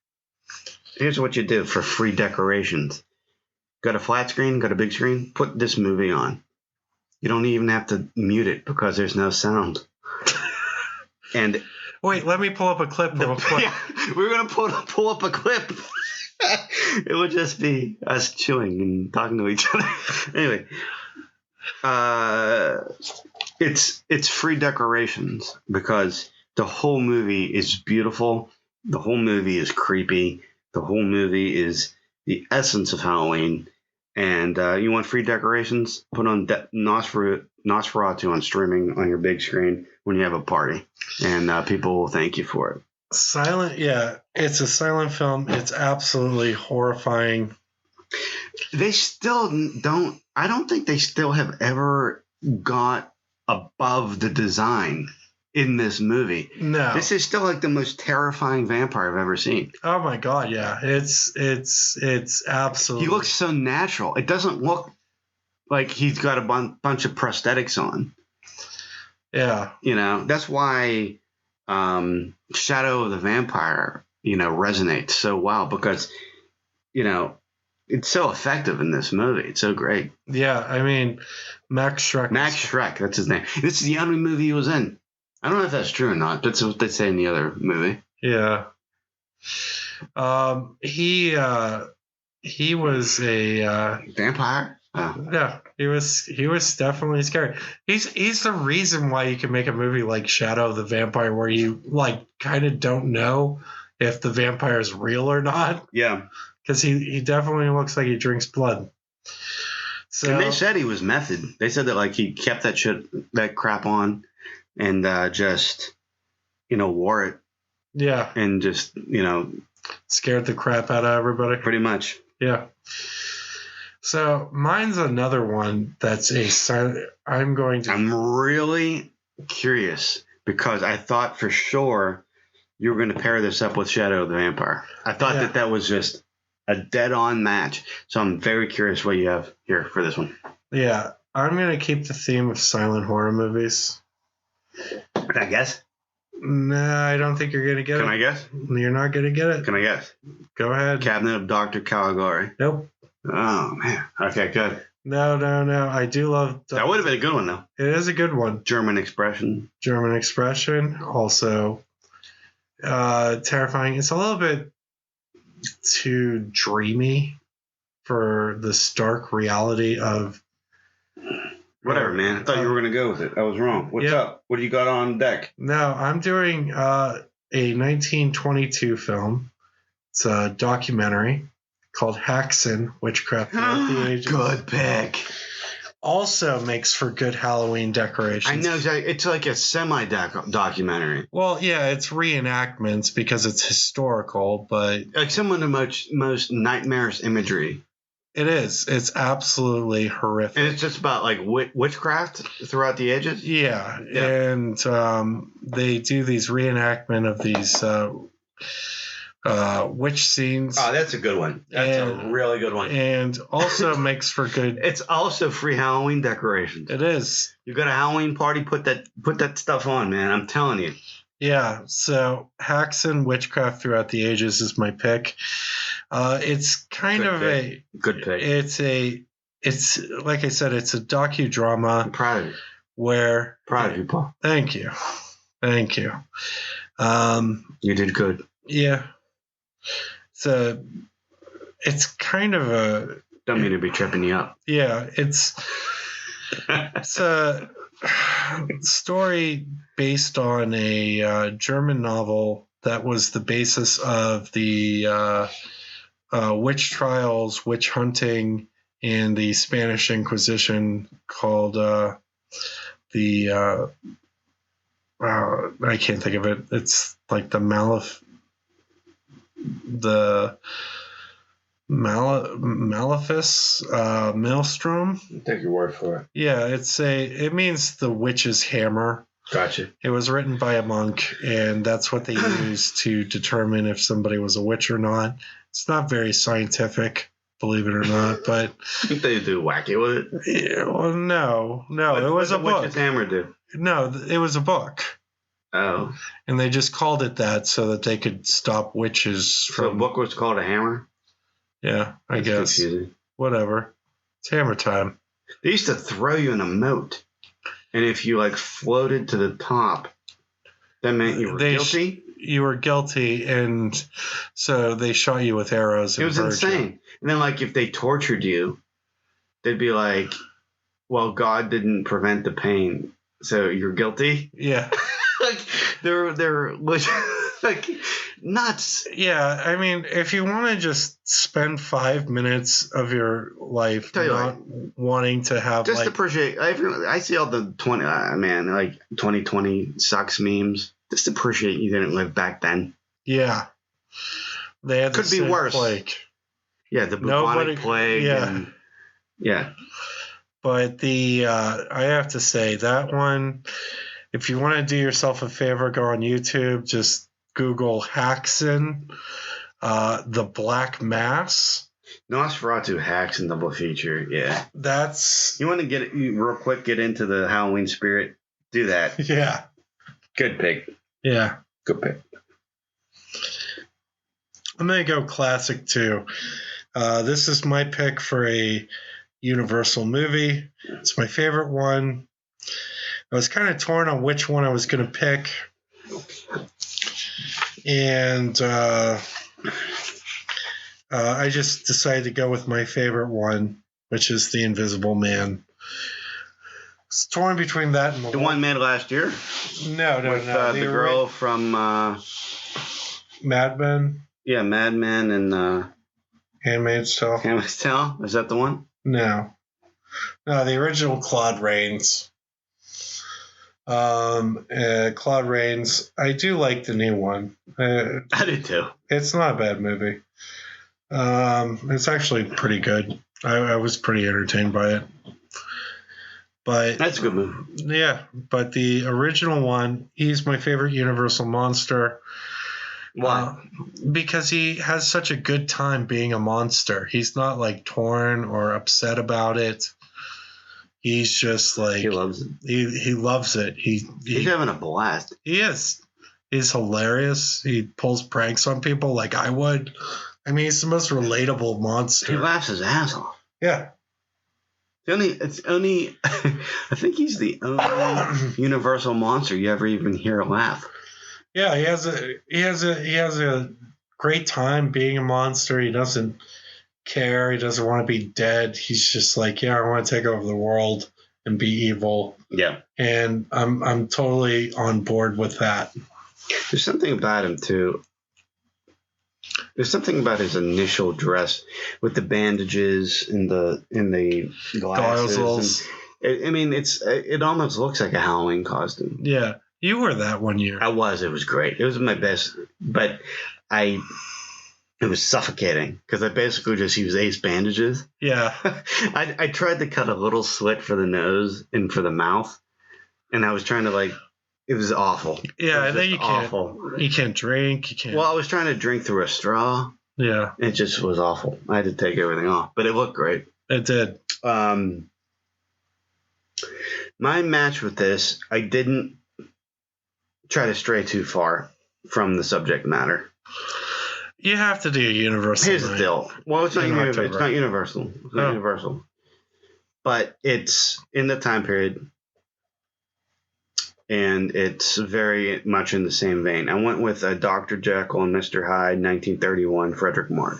here's what you do for free decorations. Got a flat screen, got a big screen, put this movie on. You don't even have to mute it because there's no sound. And wait, let me pull up a clip real quick. Yeah, we're going to pull up a clip. It would just be us chewing and talking to each other. Anyway, it's free decorations because the whole movie is beautiful. The whole movie is creepy. The whole movie is the essence of Halloween. And you want free decorations? Put on Nosferatu on streaming on your big screen when you have a party. And people will thank you for it. It's a silent film. It's absolutely horrifying. They still I don't think they still have ever got above the design in this movie. No. This is still like the most terrifying vampire I've ever seen. Oh my God, yeah. It's absolutely. He looks so natural. It doesn't look like he's got a bunch of prosthetics on. Yeah. That's why Shadow of the Vampire, resonates so well because, it's so effective in this movie. It's so great. Yeah, I mean, Max Schreck, that's his name. This is the only movie he was in. I don't know if that's true or not. That's what they say in the other movie. Yeah. He he was a vampire. Yeah, he was definitely scary. He's the reason why you can make a movie like Shadow of the Vampire, where you like kind of don't know if the vampire is real or not. Yeah, because he definitely looks like he drinks blood. So and they said he was method. They said that like he kept that crap on, and just wore it. Yeah, and just scared the crap out of everybody. Pretty much. Yeah. So mine's another one that's a silent. I'm really curious because I thought for sure you were going to pair this up with Shadow of the Vampire. I thought that was just a dead-on match. So I'm very curious what you have here for this one. Yeah, I'm going to keep the theme of silent horror movies. Can I guess? Nah, I don't think you're going to get it. Can I guess? You're not going to get it. Can I guess? Go ahead. Cabinet of Dr. Caligari. Nope. Oh, man. Okay, good. No. I do love... That would have been a good one, though. It is a good one. German Expression. Also terrifying. It's a little bit too dreamy for the stark reality of... Whatever, man. I thought you were going to go with it. I was wrong. What's up? What do you got on deck? No, I'm doing a 1922 film. It's a documentary called Haxan, Witchcraft Throughout the Ages. Good pick. Also makes for good Halloween decorations. I know. It's like a semi-documentary. Well, yeah, it's reenactments because it's historical, but... Like some of the most nightmarish imagery. It is. It's absolutely horrific. And it's just about like witchcraft throughout the ages? Yeah. And they do these reenactment of these witch scenes. Oh, that's a good one. That's a really good one. And also makes for good... It's also free Halloween decorations. It is. You got a Halloween party, put that stuff on, man. I'm telling you. Yeah. So Haxan, Witchcraft Throughout the Ages is my pick. It's kind of a good pick. It's like I said, it's a docudrama. I'm proud of you. Where proud of you, Paul. Thank you. You did good. Yeah. So it's kind of a... Don't mean to be tripping you up. Yeah, it's a story based on a German novel that was the basis of the witch trials, witch hunting, and the Spanish Inquisition called I can't think of it. It's like the Malefice Maelstrom. Take your word for it. Yeah, it means the witch's hammer. Gotcha. It was written by a monk, and that's what they used to determine if somebody was a witch or not. It's not very scientific, believe it or not, but they do wacky with it. Yeah, well, no, it was a book. Witch's hammer do? No, it was a book. Oh. And they just called it that so that they could stop witches from... So the book was called a hammer? Yeah, I guess. Confusing. Whatever. It's hammer time. They used to throw you in a moat. And if you like floated to the top, that meant you were guilty? You were guilty, and so they shot you with arrows. It was insane. And then like if they tortured you, they'd be like, well, God didn't prevent the pain, so you're guilty? Yeah. Like they're like nuts. Yeah, I mean, if you want to just spend 5 minutes of your life not wanting to have just appreciate. I see all the 2020 sucks memes. Just appreciate you didn't live back then. Yeah, they had could be worse. Plague. Yeah, the bubonic plague. Yeah, yeah. But I have to say that one. If you want to do yourself a favor, go on YouTube. Just Google Haxan, the Black Mass. Nosferatu Haxan double feature. Yeah, that's. You want to get real quick? Get into the Halloween spirit. Do that. Yeah. Good pick. Yeah. Good pick. I'm gonna go classic too. This is my pick for a Universal movie. It's my favorite one. I was kind of torn on which one I was going to pick. And I just decided to go with my favorite one, which is The Invisible Man. It's torn between that and The one made last year? No. The girl from Mad Men? Yeah, Mad Men and Handmaid's Tale. Handmaid's Tale? Is that the one? No, the original Claude Rains. Claude Rains. I do like the new one. I do too. It's not a bad movie. It's actually pretty good. I was pretty entertained by it. But that's a good movie. Yeah, but the original one, he's my favorite Universal monster. Why? Because he has such a good time being a monster. He's not like torn or upset about it. He's just like he loves it. He loves it. He's having a blast. He is. He's hilarious. He pulls pranks on people like I would. I mean, he's the most relatable monster. He laughs his ass off. Yeah. It's only I think he's the only Universal monster you ever even hear laugh. Yeah, he has a great time being a monster. He doesn't care. He doesn't want to be dead. He's just like, yeah, I want to take over the world and be evil. Yeah. And I'm totally on board with that. There's something about him too. There's something about his initial dress with the bandages and the glasses. It almost looks like a Halloween costume. Yeah, you were that one year. I was. It was great. It was my best, but it was suffocating because I basically just used ace bandages. Yeah. I tried to cut a little slit for the nose and for the mouth, and I was trying to it was awful. Yeah, and then you awful. You can't drink. You can't. Well, I was trying to drink through a straw. Yeah. It just was awful. I had to take everything off, but it looked great. It did. My match with this, I didn't try to stray too far from the subject matter. You have to do Universal. Here's the deal. Well, it's not Universal. It's not Universal. It's not Universal. But it's in the time period. And it's very much in the same vein. I went with Dr. Jekyll and Mr. Hyde, 1931, Frederick March.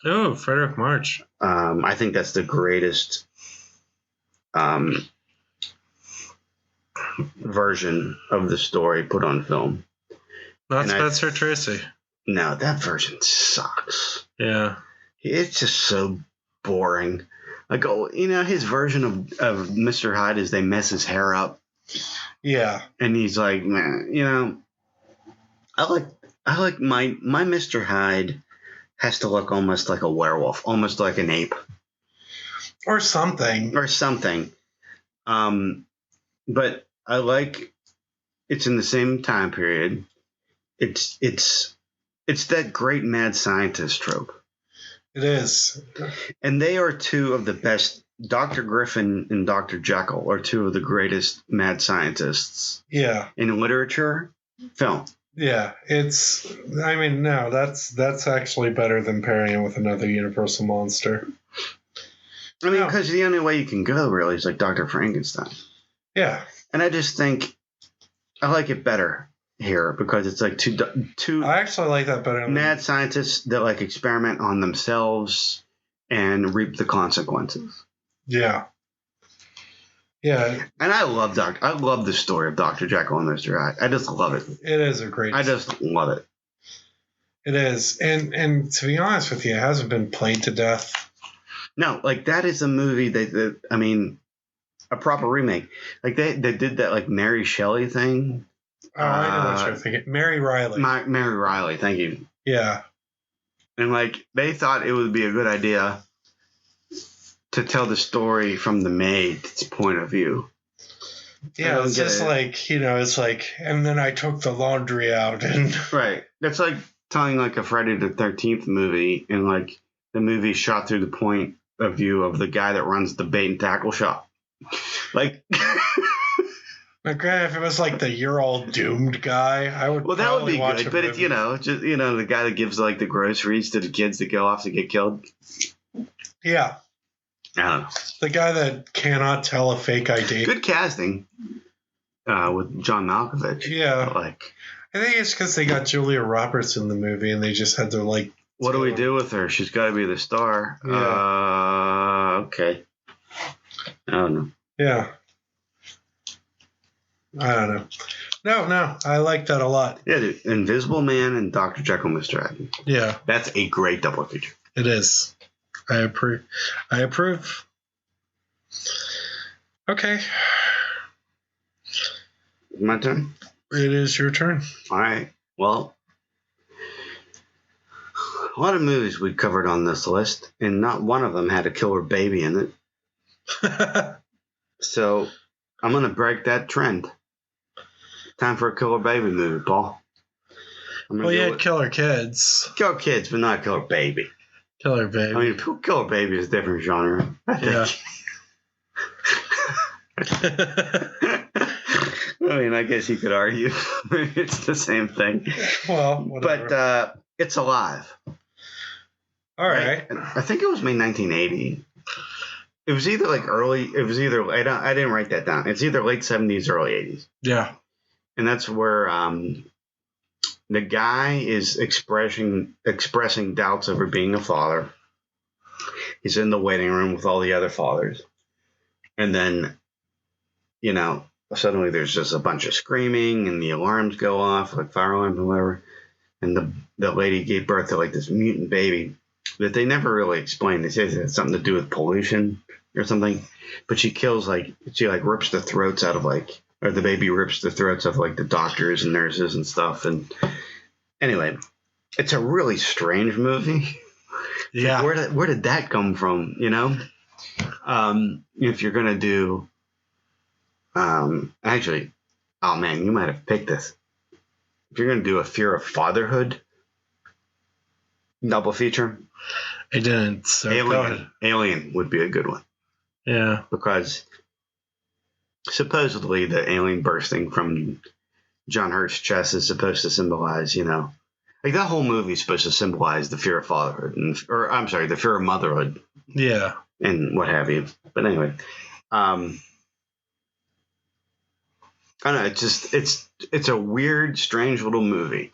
Oh, Frederick March. I think that's the greatest version of the story put on film. Not Spencer Tracy. No, that version sucks. Yeah. It's just so boring. His version of Mr. Hyde is they mess his hair up. Yeah. And he's like, man, I like my Mr. Hyde has to look almost like a werewolf, almost like an ape. Or something. But I like it's in the same time period. It's that great mad scientist trope. It is. And they are two of the best. Dr. Griffin and Dr. Jekyll are two of the greatest mad scientists. Yeah. In literature, film. Yeah, that's actually better than pairing it with another Universal monster. I mean, because the only way you can go really is like Dr. Frankenstein. Yeah. And I just think I like it better here because it's like two I actually like that better. Mad scientists that experiment on themselves and reap the consequences. Yeah. Yeah. And I love the story of Dr. Jekyll and Mr. Hyde. I just love it. It is a great I just love it. It is. And to be honest with you, it hasn't been played to death. No, that is a movie that a proper remake. They did that Mary Shelley thing. Oh, I know what you're thinking. Mary Riley. Mary Riley, thank you. Yeah. And they thought it would be a good idea to tell the story from the maid's point of view. Yeah, it's just it's and then I took the laundry out and right. That's like telling a Friday the 13th movie and the movie shot through the point of view of the guy that runs the bait and tackle shop. Okay, if it was the You're All Doomed guy, I would. Well, that would be good, but it's just the guy that gives the groceries to the kids that go off to get killed. Yeah. I don't know. The guy that cannot tell a fake ID. Good casting with John Malkovich. Yeah. I think it's because they got Julia Roberts in the movie and they just had to What do we do with her? She's got to be the star. Yeah. Okay. I don't know. Yeah. I don't know. No, I like that a lot. Yeah, dude. Invisible Man and Dr. Jekyll, Mr. Hyde. Yeah. That's a great double feature. It is. I approve. Okay. My turn? It is your turn. All right. Well, a lot of movies we covered on this list, and not one of them had a killer baby in it. So I'm going to break that trend. Time for a killer baby movie, Paul. Well, you had killer kids. Killer kids, but not killer baby. Killer baby. I mean, killer baby is a different genre, I think. Yeah. I mean, I guess you could argue it's the same thing. Well, whatever. But it's alive. All right. I think it was made 1980. It was either like early. It was either I didn't write that down. It's either late 70s, early 80s. Yeah. And that's where the guy is expressing doubts over being a father. He's in the waiting room with all the other fathers, and then, suddenly there's just a bunch of screaming, and the alarms go off, like fire alarms and whatever. And the lady gave birth to like this mutant baby that they never really explained. They say it had something to do with pollution or something, but she rips the throats out of or the baby rips the throats of like the doctors and nurses and stuff. And anyway, it's a really strange movie. Yeah. Where did that come from? If you're gonna do, actually, oh man, you might have picked this. If you're gonna do a Fear of Fatherhood double feature, I didn't. So Alien would be a good one. Yeah. Because supposedly the alien bursting from John Hurt's chest is supposed to symbolize, like that whole movie is supposed to symbolize the fear of fatherhood, the fear of motherhood. Yeah. And what have you. But anyway, I don't know. It's a weird, strange little movie.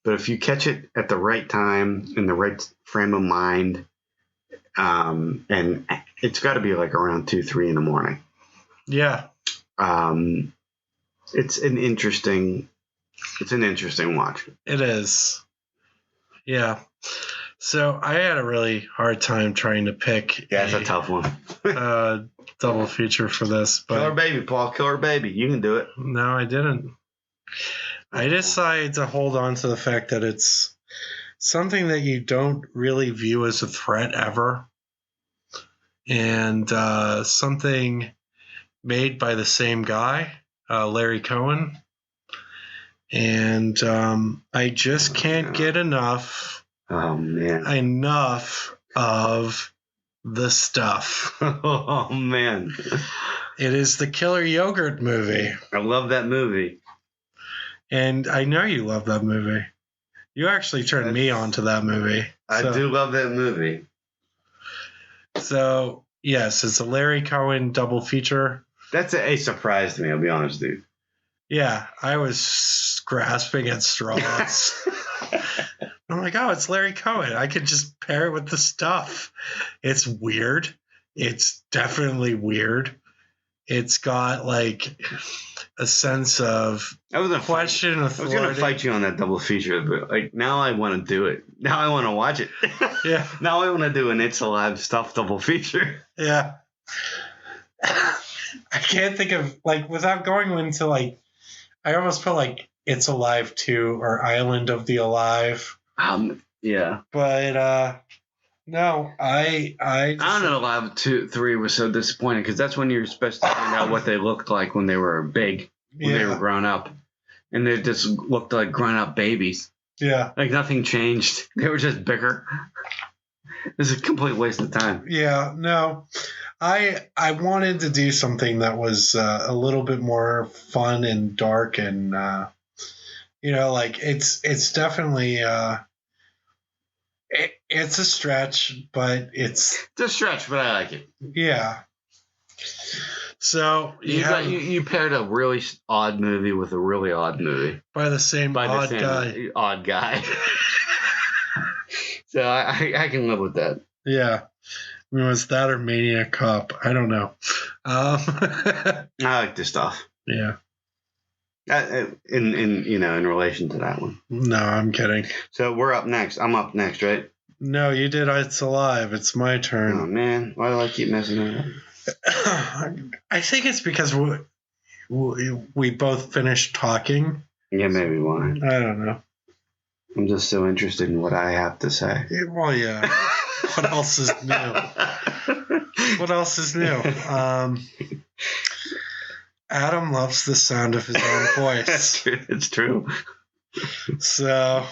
But if you catch it at the right time, in the right frame of mind, and it's got to be like around 2-3 in the morning. Yeah. It's an interesting watch. It is. Yeah. So I had a really hard time trying to pick. Yeah, it's a tough one. Double feature for this. But Killer Baby, Paul. Killer Baby. You can do it. No, I didn't. I decided to hold on to the fact that it's something that you don't really view as a threat ever. And something made by the same guy, Larry Cohen. And I just can't get enough. Oh, man. Enough of the stuff. Oh, man. It is the Killer Yogurt movie. I love that movie. And I know you love that movie. You actually turned me on to that movie. I do love that movie. So, yes, it's a Larry Cohen double feature. That's a surprise to me, I'll be honest, dude. Yeah, I was grasping at straws. I'm like, oh, it's Larry Cohen. I could just pair it with the stuff. It's weird. It's definitely weird. It's got like a sense of question authority. I was going to fight you on that double feature, but like now I want to do it. Now I want to watch it. Yeah. Now I want to do an It's Alive stuff double feature. Yeah. I can't think of without going into I almost put It's Alive 2 or Island of the Alive. Yeah. But no, I don't know. Alive 3 was so disappointing because that's when you're supposed to find out what they looked like when they were big, when they were grown up, and they just looked like grown up babies. Yeah. Like nothing changed. They were just bigger. It's a complete waste of time. Yeah. No. I wanted to do something that was a little bit more fun and dark and it's definitely it's a stretch, but it's a stretch, but I like it. Yeah. So you paired a really odd movie with a really odd movie by the same odd guy. Odd guy. So I can live with that. Yeah. I mean, was that or Maniac Cop? I don't know. I like this stuff. Yeah. In relation to that one. No, I'm kidding. So we're up next. I'm up next, right? No, you did It's Alive. It's my turn. Oh, man. Why do I keep messing it up? I think it's because we both finished talking. Yeah, maybe why. I don't know. I'm just so interested in what I have to say. Well, yeah. What else is new? What else is new? Adam loves the sound of his own voice. It's true. So,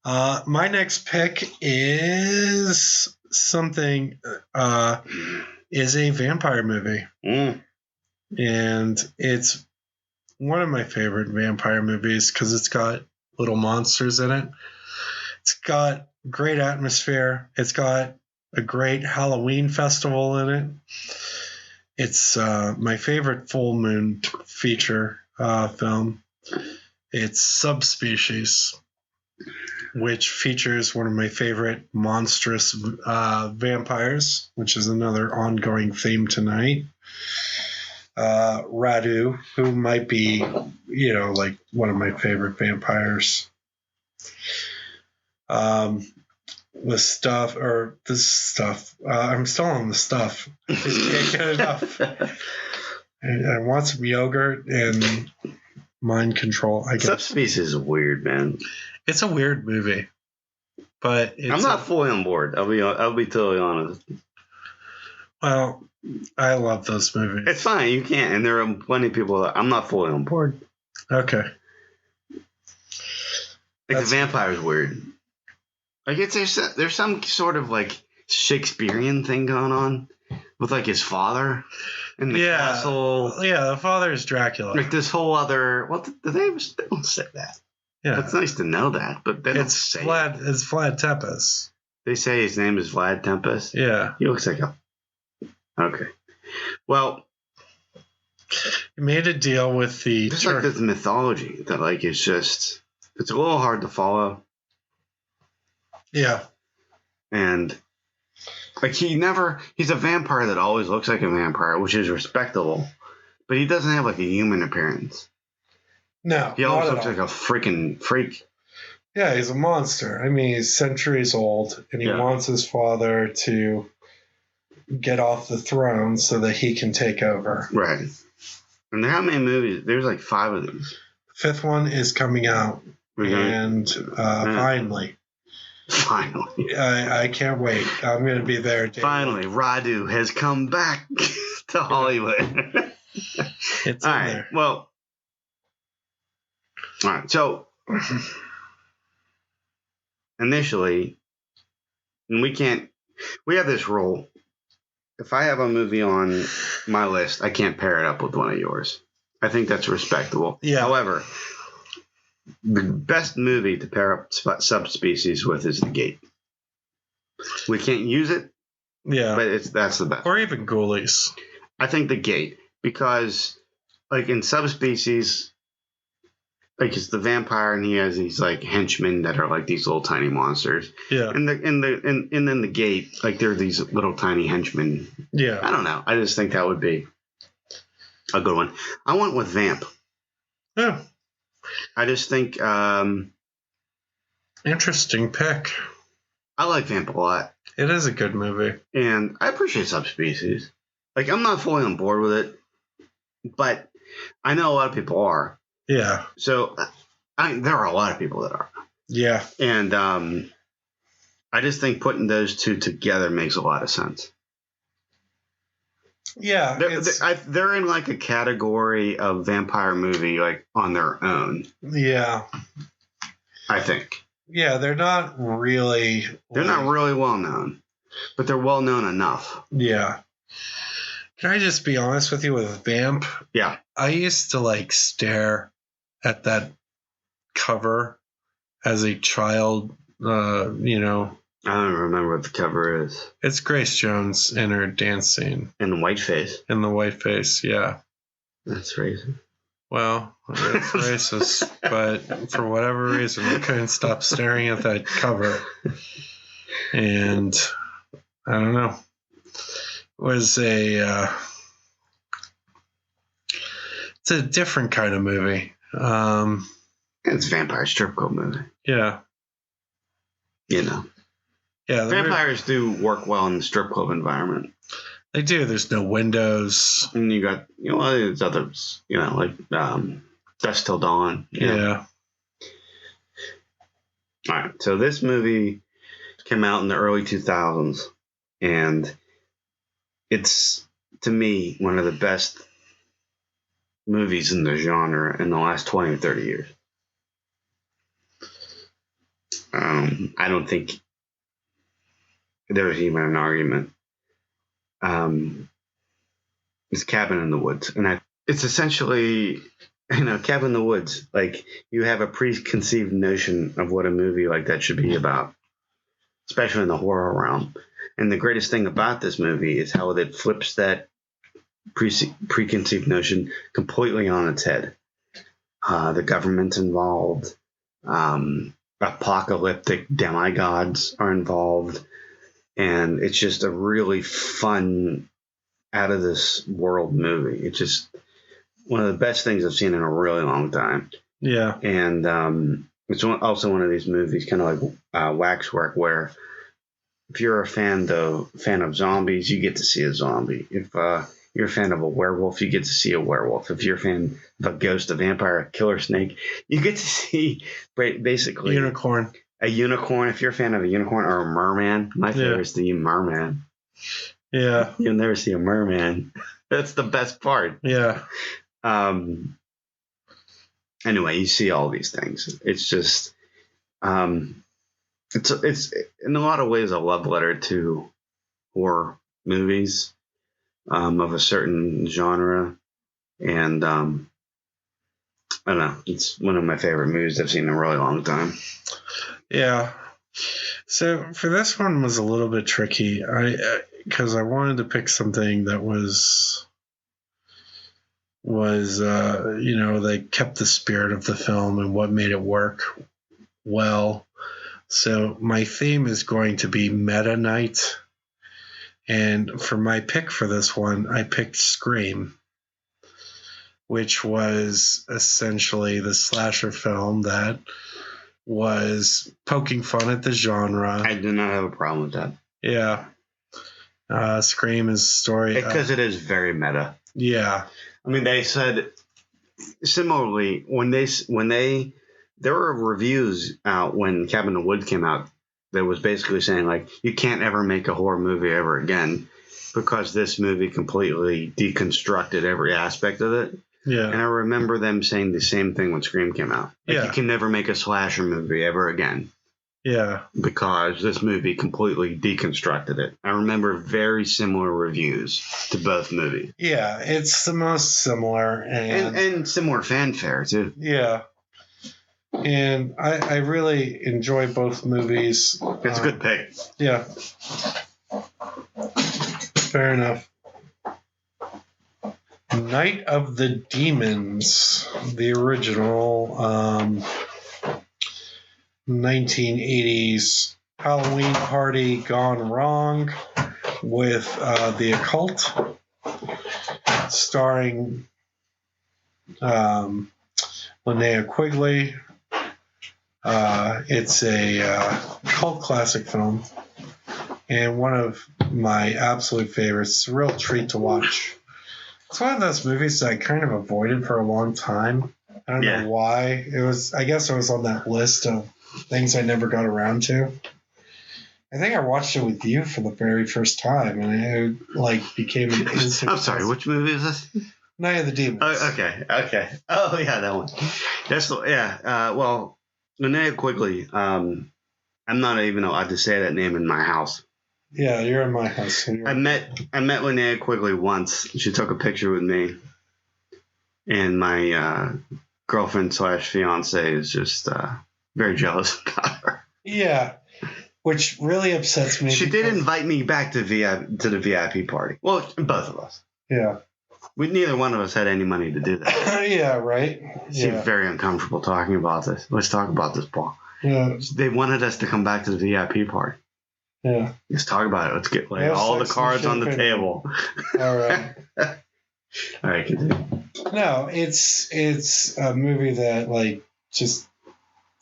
my next pick is something, is a vampire movie. And it's one of my favorite vampire movies because it's got little monsters in it. It's got great atmosphere. It's got a great Halloween festival in it. It's my favorite full moon feature film. It's Subspecies, which features one of my favorite monstrous vampires, which is another ongoing theme tonight. Radu, who might be, like one of my favorite vampires. This stuff. I'm still on the stuff. I just can't get enough. I want some yogurt and mind control, I guess. Subspecies is weird, man. It's a weird movie, but I'm not fully on board. I'll be totally honest. Well, I love those movies. It's fine. You can't, and there are plenty of people that I'm not fully on board. Okay. Like the vampire's weird. Like there's some sort of like Shakespearean thing going on with like his father in the castle. Yeah, the father is Dracula. Like this whole other. They don't say that. Yeah, it's nice to know that, but they don't say Vlad. It's Vlad Tepes. They say his name is Vlad Tempest. Yeah, he looks like a. Okay, well, he made a deal with the. There's like this mythology that like it's a little hard to follow. Yeah. And like he's a vampire that always looks like a vampire, which is respectable, but he doesn't have like a human appearance. No. He always looks like a freaking freak. Yeah, he's a monster. I mean, he's centuries old, and he wants his father to get off the throne so that he can take over. Right. And how many movies? There's like 5 of these. The 5th one is coming out. And finally. Finally. I can't wait. I'm going to be there. Finally, Radu has come back to Hollywood. It's all in right. there. Well, all right. So, initially, and we have this rule. If I have a movie on my list, I can't pair it up with one of yours. I think that's respectable. Yeah. However, the best movie to pair up Subspecies with is The Gate. We can't use it. Yeah. But that's the best. Or even Ghoulies. I think The Gate, because like in Subspecies, like it's the vampire and he has these like henchmen that are like these little tiny monsters. Yeah. And then The Gate, like they're these little tiny henchmen. Yeah. I don't know. I just think that would be a good one. I went with Vamp. Yeah. I just think interesting pick. I like Vamp a lot. It is a good movie. And I appreciate Subspecies. Like I'm not fully on board with it, but I know a lot of people are. Yeah. So there are a lot of people that are. Yeah. And I just think putting those two together makes a lot of sense. Yeah. They're in like a category of vampire movie like on their own. Yeah. I think. Yeah, they're not really... They're not really well known, but they're well known enough. Yeah. Can I just be honest with you with Vamp? Yeah. I used to like stare at that cover as a child, I don't remember what the cover is. It's Grace Jones in her dance scene. In the whiteface. In the whiteface, yeah. That's racist. Well, it's racist, but for whatever reason, I couldn't stop staring at that cover. And I don't know. Was it's a different kind of movie. It's a vampire strip club movie. Yeah. You know. Yeah. Vampires do work well in the strip club environment. They do. There's no windows. And you got, there's others, like Dusk Till Dawn. Yeah. All right. So this movie came out in the early 2000s. And it's, to me, one of the best movies in the genre in the last 20 or 30 years. I don't think there was even an argument. It's Cabin in the Woods. And it's essentially, Cabin in the Woods. Like, you have a preconceived notion of what a movie like that should be about, especially in the horror realm. And the greatest thing about this movie is how it flips that preconceived notion completely on its head. The government's involved. Apocalyptic demigods are involved. And it's just a really fun, out of this world movie. It's just one of the best things I've seen in a really long time. Yeah. And it's also one of these movies, kind of like Waxwork, where if you're a fan of zombies, you get to see a zombie. If you're a fan of a werewolf, you get to see a werewolf. If you're a fan of a ghost, a vampire, a killer snake, you get to see basically unicorn. A unicorn. If you're a fan of a unicorn or a merman, my favorite is the merman. Yeah. You'll never see a merman. That's the best part. Yeah. Anyway, you see all these things. It's just, it's in a lot of ways a love letter to horror movies of a certain genre. And I don't know. It's one of my favorite movies I've seen in a really long time. Yeah. So for this one was a little bit tricky. Because I wanted to pick something that was they kept the spirit of the film and what made it work well. So my theme is going to be Meta Night. And for my pick for this one, I picked Scream, which was essentially the slasher film that was poking fun at the genre. I do not have a problem with that. Yeah. Scream is a story. Because it is very meta. Yeah. I mean, they said similarly when there were reviews out when Cabin in the Woods came out that was basically saying, like, you can't ever make a horror movie ever again because this movie completely deconstructed every aspect of it. Yeah. And I remember them saying the same thing when Scream came out. Like, you can never make a slasher movie ever again. Yeah. Because this movie completely deconstructed it. I remember very similar reviews to both movies. Yeah, it's the most similar. And similar fanfare, too. Yeah. And I really enjoy both movies. It's a good pick. Yeah. Fair enough. Night of the Demons, the original 1980s Halloween party gone wrong with the occult, starring Linnea Quigley. It's a cult classic film and one of my absolute favorites. It's a real treat to watch. It's one of those movies that I kind of avoided for a long time. I don't know why. I guess it was on that list of things I never got around to. I think I watched it with you for the very first time, and it became an instant. I'm sorry, which movie is this? Night of the Demons. Oh, okay. Oh, yeah, that one. Well, Linnea Quigley. I'm not even allowed to say that name in my house. Yeah, you're in my house. So I met Linnea Quigley once. She took a picture with me, and my girlfriend / fiance is just very jealous about her. Yeah, which really upsets me. She did invite me back to the VIP party. Well, both of us. Yeah. Neither one of us had any money to do that. Yeah, right. Seemed very uncomfortable talking about this. Let's talk about this, Paul. Yeah. They wanted us to come back to the VIP party. Yeah. Let's talk about it. Let's get like Yeah, all the sex cards and on the shit. table. All right. All right, continue. No, it's a movie that like just.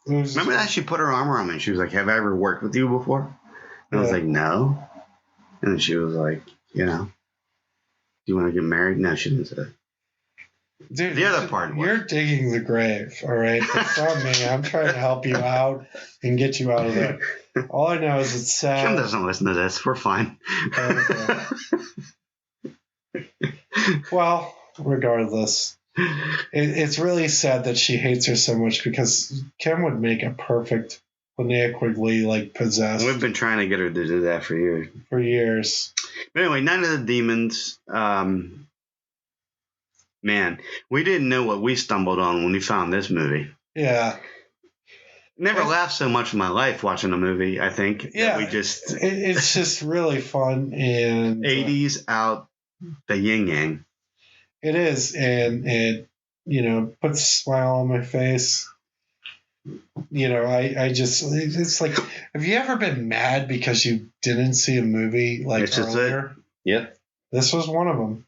It was Remember that she put her arm around me and she was like, "Have I ever worked with you before?" And I was Yeah. like, "No." And then she was like, "You know, do you want to get married?" No, she didn't say that. Dude, The other part was- you're digging the grave, all right? It's not me. I'm trying to help you out and get you out of there. All I know is it's sad. Kim doesn't listen to this. We're fine. Okay. Well, regardless, it's really sad that she hates her so much because Kim would make a perfect Linnea Quigley, like, possessed We've been trying to get her to do that for years. for years. But anyway, Night of the Demons. Man, we didn't know what we stumbled on when we found this movie. Yeah. Never laughed so much in my life watching a movie, I think. Yeah. We just... It's just really fun. And 80s out the yin-yang. it is. And it, puts a smile on my face. I just, it's like, have you ever been mad because you didn't see a movie like It's just earlier? Yep. This was one of them.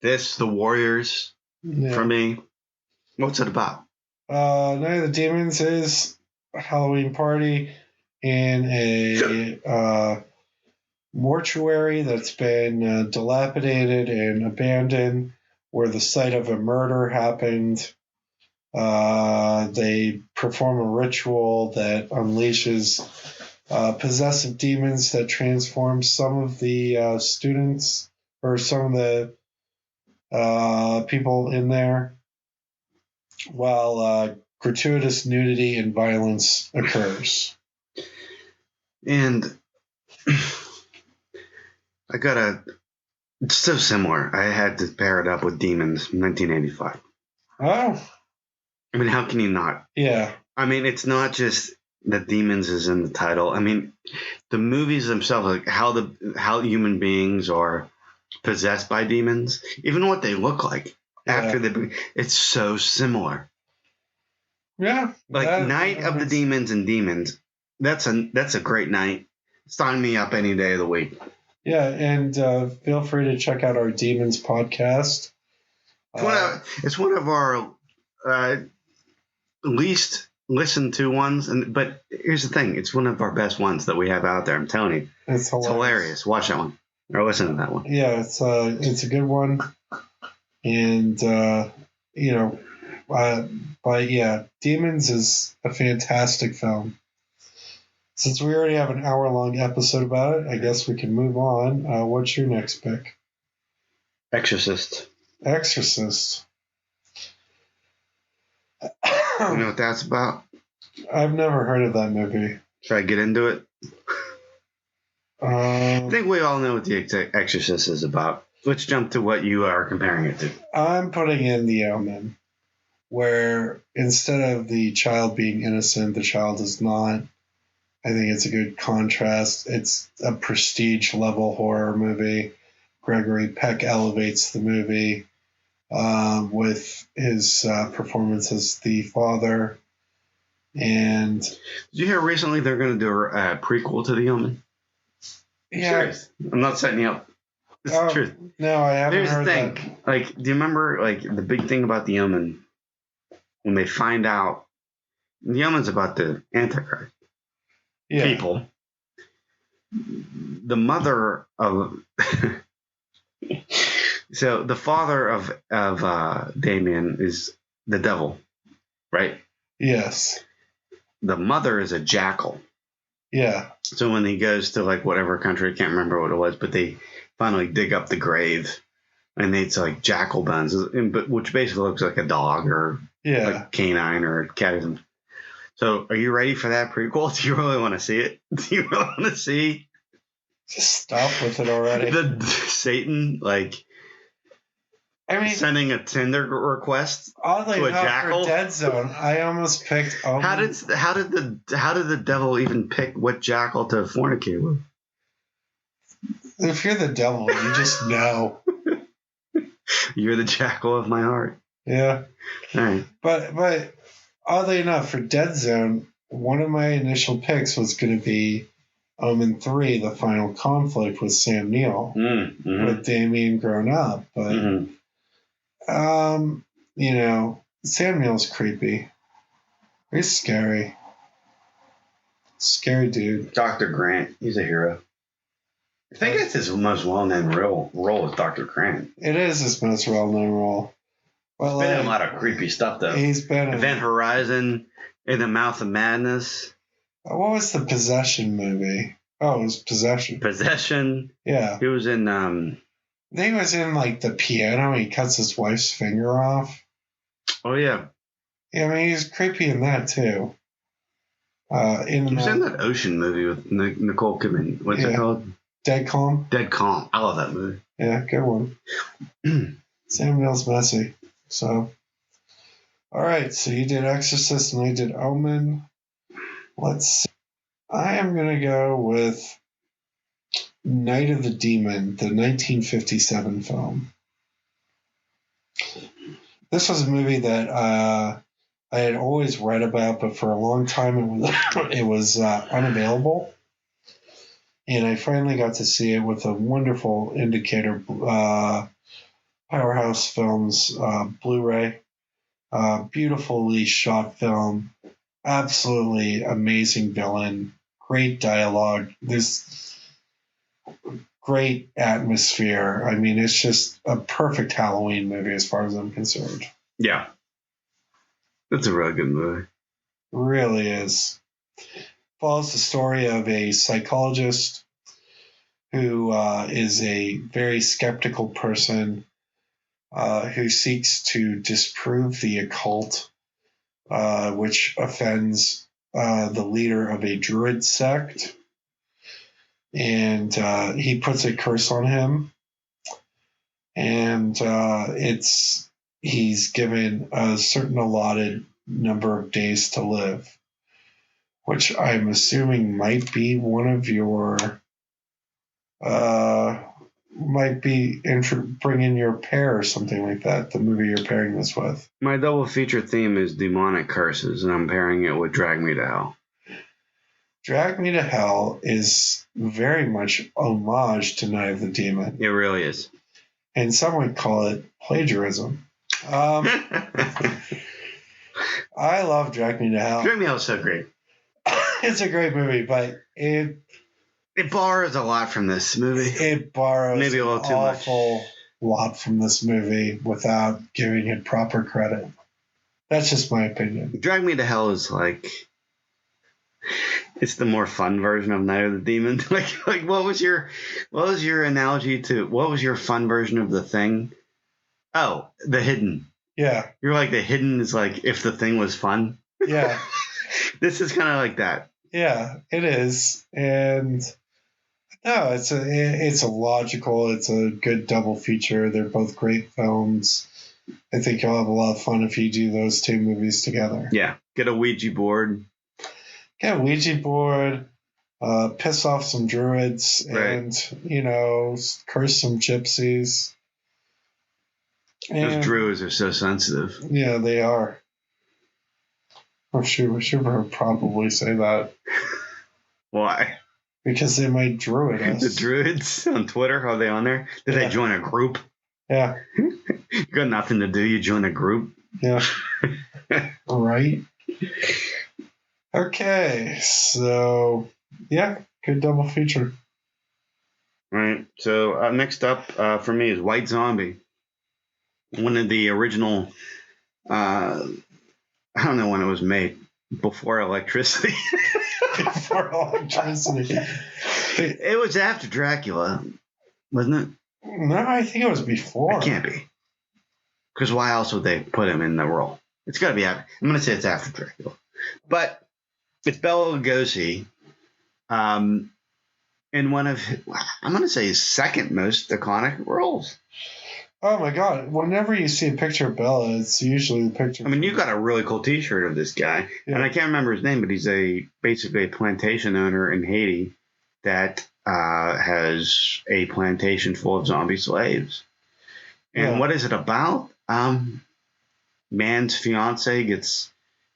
The Warriors, Yeah. for me. What's it about? Night of the Demons is a Halloween party in a mortuary that's been dilapidated and abandoned where the site of a murder happened. They perform a ritual that unleashes possessive demons that transform some of the students or some of the people in there, while gratuitous nudity and violence occurs. And it's so similar. I had to pair it up with Demons, 1985. Oh. I mean, how can you not? Yeah. I mean, it's not just that Demons is in the title. I mean, the movies themselves, like how human beings are possessed by demons, even what they look like after it's so similar. Yeah. Like Night of the Demons and Demons. That's a great night. Sign me up any day of the week. Yeah, and feel free to check out our Demons podcast. It's one of our least listened to ones, but here's the thing: it's one of our best ones that we have out there. I'm telling you, it's hilarious. Watch that one or listen to that one. Yeah, it's a good one, and but yeah, Demons is a fantastic film. Since we already have an hour-long episode about it, I guess we can move on. What's your next pick? Exorcist. Exorcist. You know what that's about? I've never heard of that movie. Should I get into it? I think we all know what The Exorcist is about. Let's jump to what you are comparing it to. I'm putting in The Omen, where instead of the child being innocent, the child is not. I think it's a good contrast. It's a prestige level horror movie. Gregory Peck elevates the movie with his performance as the father. And did you hear recently they're going to do a prequel to The Omen? Yeah, serious. I'm not setting you up. It's the truth. No, I haven't Here's heard the thing. that. Like, do you remember like the big thing about The Omen when they find out The Omen's about the Antichrist? Yeah. People. The mother of so the father of Damien is the devil, right? Yes. The mother is a jackal. Yeah. So when he goes to like whatever country, I can't remember what it was, but they finally dig up the grave and it's like jackal bones, which basically looks like a dog or like canine or a cat. So are you ready for that prequel? Do you really want to see it? Do you really want to see? Just stop with it already. The Satan, sending a Tinder request oddly to a enough, jackal. For Dead Zone, I almost picked. How did the devil even pick what jackal to fornicate with? If you're the devil, you just know. You're the jackal of my heart. Yeah. All right. But oddly enough, for Dead Zone, one of my initial picks was going to be Omen 3, the final conflict with Sam Neill, with Damien grown up. But, you know, Sam Neill's creepy. He's scary. Scary dude. Dr. Grant. He's a hero. I think it's his most well-known role is Dr. Grant. It is his most well-known role. Well, He's been in a lot of creepy stuff, though. He's been in Event Horizon, In the Mouth of Madness. What was the Possession movie? Oh, it was Possession. Possession. Yeah. He was in... I think he was in, like, The Piano. He cuts his wife's finger off. Oh, yeah. Yeah, I mean, he's creepy in that, too. He was in that Ocean movie with Nicole Kidman. What's it called? Dead Calm. Dead Calm. I love that movie. Yeah, good one. Sam Neill's messy. So, all right. So you did Exorcist and I did Omen. Let's see. I am going to go with Night of the Demon, the 1957 film. This was a movie that I had always read about, but for a long time it was unavailable. And I finally got to see it with a wonderful Indicator Powerhouse Films Blu-ray. Beautifully shot film. Absolutely amazing villain. Great dialogue. There's great atmosphere. I mean, it's just a perfect Halloween movie as far as I'm concerned. Yeah. It's a really good movie. Really is. Follows the story of a psychologist who is a very skeptical person who seeks to disprove the occult, which offends the leader of a druid sect. And he puts a curse on him. And he's given a certain allotted number of days to live, which I'm assuming might be one of your, might be Bring In Your Pair or something like that, the movie you're pairing this with. My double feature theme is demonic curses, and I'm pairing it with Drag Me to Hell. Drag Me to Hell is very much homage to Night of the Demon. It really is. And some would call it plagiarism. I love Drag Me to Hell. Drag Me to Hell is so great. It's a great movie, but it borrows a lot from this movie. It borrows maybe a little too much. Lot from this movie without giving it proper credit. That's just my opinion. Drag Me to Hell is like, it's the more fun version of Night of the Demon. like what was your analogy to what was your fun version of The Thing? Oh, The Hidden. Yeah. You're like The Hidden is like if The Thing was fun. Yeah. This is kind of like that. Yeah, it is. And no, it's a logical, it's a good double feature. They're both great films. I think you'll have a lot of fun if you do those two movies together. Yeah. Get a Ouija board. Get a Ouija board, piss off some druids, and, curse some gypsies. Those druids are so sensitive. Yeah, they are. Oh, shoot, we should probably say that. Why? Because they might druid us. The druids on Twitter, are they on there? Did they join a group? Yeah. You got nothing to do, you join a group? Yeah. Right? Okay, so, yeah, good double feature. All right, so next up for me is White Zombie. One of the original, I don't know when it was made, before electricity. Before electricity. It was after Dracula, wasn't it? No, I think it was before. It can't be. Because why else would they put him in the role? It's got to be after. I'm going to say it's after Dracula. But it's Bela Lugosi in one of, I'm going to say, his second most iconic roles. Oh, my God. Whenever you see a picture of Bela, it's usually the picture. I mean, you got a really cool T-shirt of this guy. Yeah. And I can't remember his name, but he's basically a plantation owner in Haiti that has a plantation full of zombie slaves. And what is it about? Man's fiance gets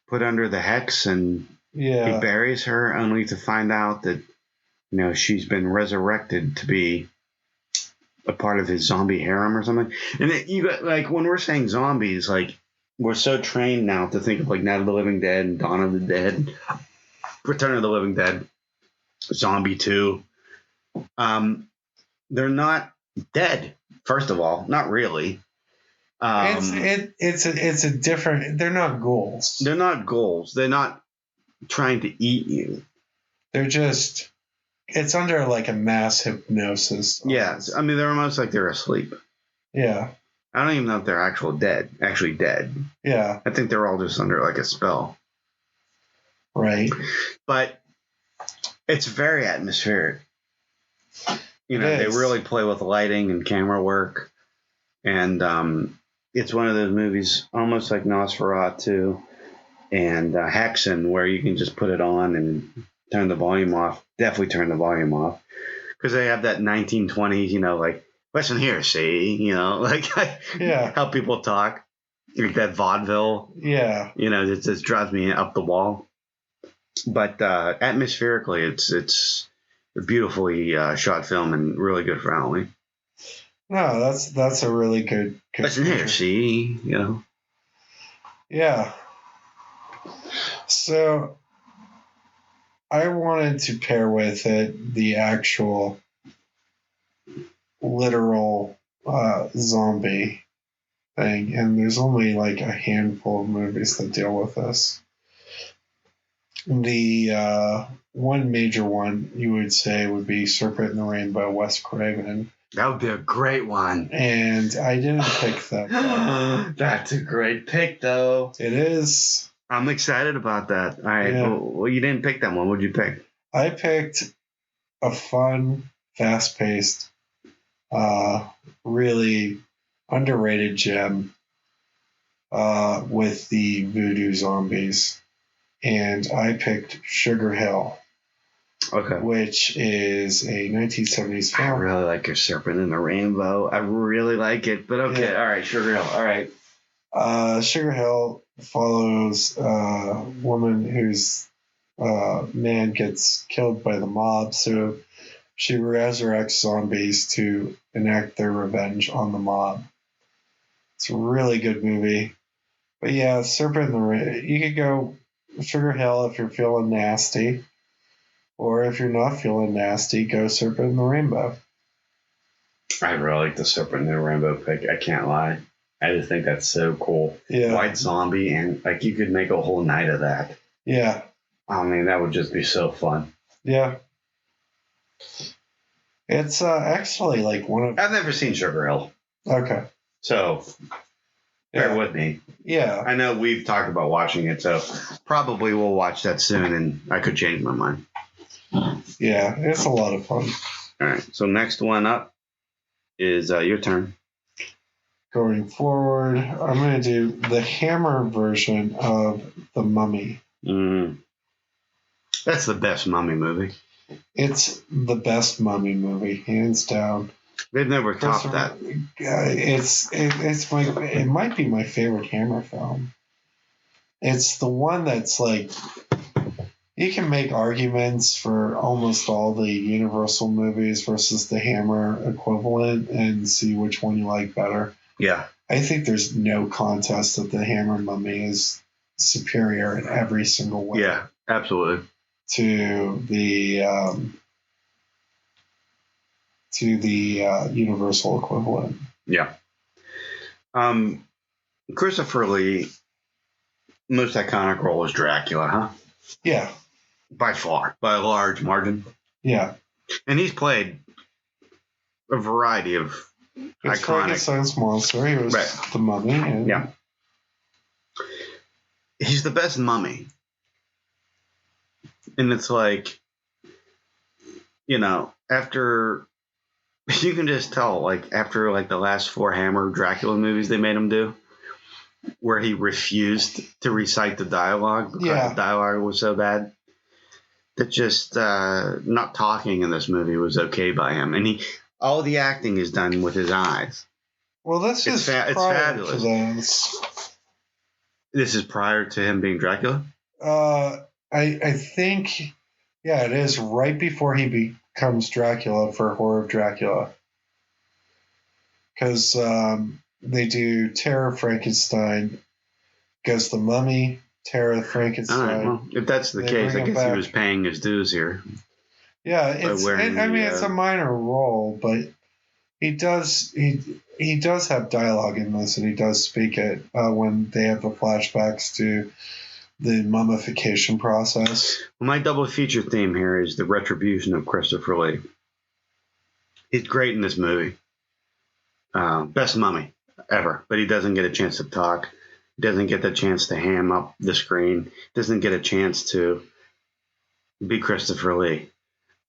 put under the hex and he buries her only to find out that she's been resurrected to be a part of his zombie harem or something. And you got, like, when we're saying zombies, like, we're so trained now to think of, like, Night of the Living Dead and Dawn of the Dead, Return of the Living Dead, Zombie 2. They're not dead, first of all. Not really. It's a different. They're not ghouls. They're not ghouls. They're not trying to eat you. They're just. It's under like a mass hypnosis. Yeah, I mean, they're almost like they're asleep. Yeah. I don't even know if they're actually dead. Yeah. I think they're all just under like a spell. Right. But it's very atmospheric. They really play with lighting and camera work. And it's one of those movies almost like Nosferatu and Hexen, where you can just put it on and turn the volume off. Definitely turn the volume off. Because they have that 1920s, like, listen here, see? Like how people talk. Like that vaudeville. Yeah. It just drives me up the wall. But atmospherically, it's a beautifully shot film and really good for Halloween. No, that's a really good Listen here, see? Yeah. So I wanted to pair with it the actual literal zombie thing, and there's only like a handful of movies that deal with this. The one major one you would say would be Serpent in the Rainbow, Wes Craven. That would be a great one. And I didn't pick that. That's a great pick, though. It is. I'm excited about that. All right. Yeah. Well, you didn't pick that one. What did you pick? I picked a fun, fast-paced, really underrated gem with the voodoo zombies. And I picked Sugar Hill. Okay. Which is a 1970s film. I really like your Serpent in the Rainbow. I really like it. But okay. Yeah. All right. Sugar Hill. All right. Sugar Hill follows a woman whose man gets killed by the mob. So she resurrects zombies to enact their revenge on the mob. It's a really good movie. But yeah, Serpent in the Rainbow. You could go Sugar Hill if you're feeling nasty. Or if you're not feeling nasty, go Serpent in the Rainbow. I really like the Serpent in the Rainbow pick. I can't lie. I just think that's so cool. Yeah. White zombie, and like you could make a whole night of that. Yeah. I mean, that would just be so fun. Yeah. It's actually like one of... I've never seen Sugar Hill. Okay. So, bear with me. Yeah. I know we've talked about watching it, so probably we'll watch that soon, and I could change my mind. Yeah, it's a lot of fun. All right. So next one up is your turn. Going forward, I'm going to do the Hammer version of The Mummy. That's the best Mummy movie. It's the best Mummy movie, hands down. They've never topped that. It might be my favorite Hammer film. It's the one that's like... You can make arguments for almost all the Universal movies versus the Hammer equivalent and see which one you like better. Yeah. I think there's no contest that the Hammer Mummy is superior in every single way. Yeah, absolutely. To the Universal equivalent. Yeah. Christopher Lee, most iconic role is Dracula, huh? Yeah. By far, by a large margin. Yeah. And he's played a variety of iconic... Frankenstein's monster. He was the Mummy. And... Yeah. He's the best mummy. And it's like, after... You can just tell, like, after, like, the last 4 Hammer Dracula movies they made him do, where he refused to recite the dialogue because the dialogue was so bad, that just not talking in this movie was okay by him. And all the acting is done with his eyes. Well, this is it's fabulous. This is prior to him being Dracula? I think, it is right before he becomes Dracula for Horror of Dracula. Because they do Terror of Frankenstein, goes the Mummy, Terror of Frankenstein. All right, well, if that's the They case, I bring him guess he back. was paying his dues here. Yeah, wearing it's a minor role, but he does have dialogue in this, and he does speak it when they have the flashbacks to the mummification process. Well, my double feature theme here is the retribution of Christopher Lee. He's great in this movie. Best mummy ever, but he doesn't get a chance to talk. He doesn't get the chance to ham up the screen. Doesn't get a chance to be Christopher Lee.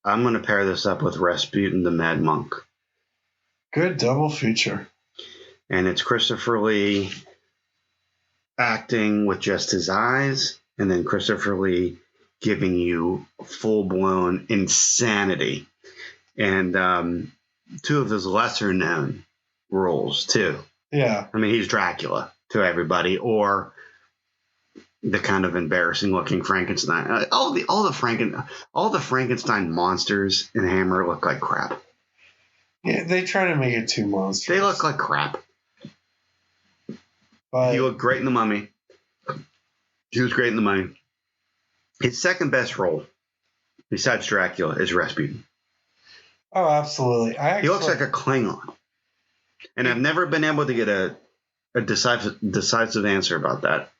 I'm going to pair this up with Rasputin the Mad Monk. Good double feature. And it's Christopher Lee acting with just his eyes, and then Christopher Lee giving you full-blown insanity. And two of his lesser-known roles, too. Yeah. I mean, he's Dracula to everybody, or the kind of embarrassing-looking Frankenstein. All the Frankenstein monsters in Hammer look like crap. Yeah, they try to make it too monstrous. They look like crap. But He looked great in The Mummy. He was great in The Mummy. His second best role, besides Dracula, is Rasputin. oh, absolutely. He looks like a Klingon. And I've never been able to get a decisive answer about that.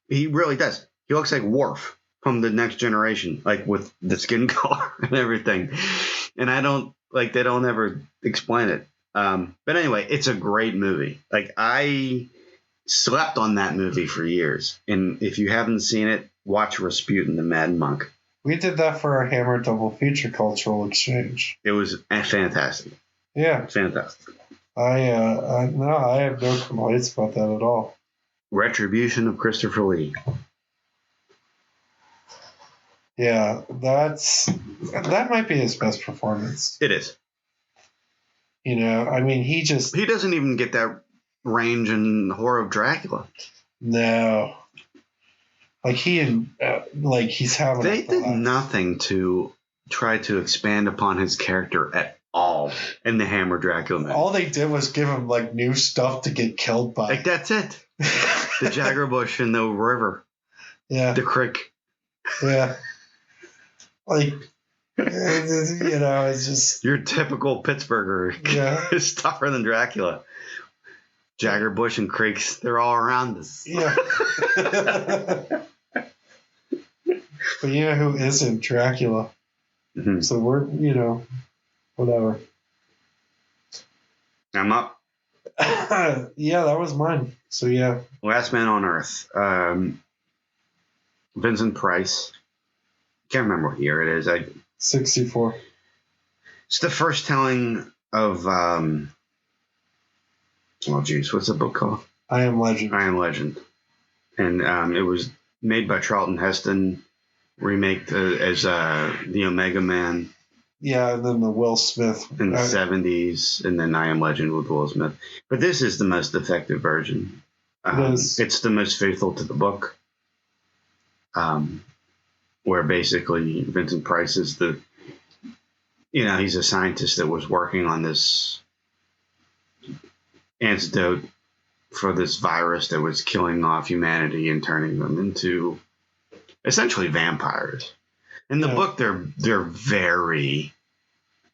He really does. He looks like Worf from The Next Generation, like with the skin color and everything. And they don't ever explain it. But anyway, it's a great movie. Like, I slept on that movie for years. And if you haven't seen it, watch Rasputin the Mad Monk. We did that for our Hammer double feature cultural exchange. It was fantastic. Yeah. Fantastic. I have no complaints about that at all. Retribution of Christopher Lee. Yeah, that might be his best performance. It is. You know, I mean, he doesn't even get that range in Horror of Dracula. No. Like he's having. They did nothing to try to expand upon his character at all in the Hammer Dracula movie. All they did was give him like new stuff to get killed by. Like, that's it. The Jagger Bush in the river. Yeah. The creek. Yeah. Like, you know, it's just your typical Pittsburgher. Yeah. Is tougher than Dracula. Jagger Bush and creeks, they're all around us. Yeah. But you know who isn't? Dracula. Mm-hmm. So we're, whatever. I'm up. Yeah, that was mine. So yeah. Last Man on Earth. Vincent Price. Can't remember what year it is. 64. It's the first telling of what's the book called? I Am Legend. I Am Legend. And it was made by Charlton Heston, remade as the Omega Man. Yeah, and then the Will Smith. In the 70s, and then I Am Legend with Will Smith. But this is the most effective version. It's the most faithful to the book. Where basically Vincent Price is he's a scientist that was working on this antidote for this virus that was killing off humanity and turning them into essentially vampires. In the book, they're very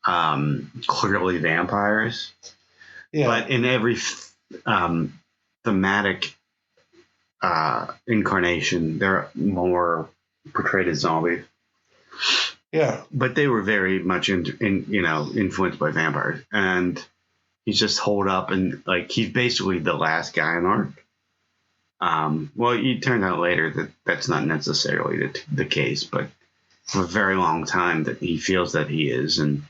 clearly vampires. Yeah. But in every thematic incarnation, they're more portrayed as zombies. Yeah. But they were very much influenced by vampires. And he's just holed up and he's basically the last guy on Earth. Well, it turned out later that that's not necessarily the case, but for a very long time that he feels that he is. And,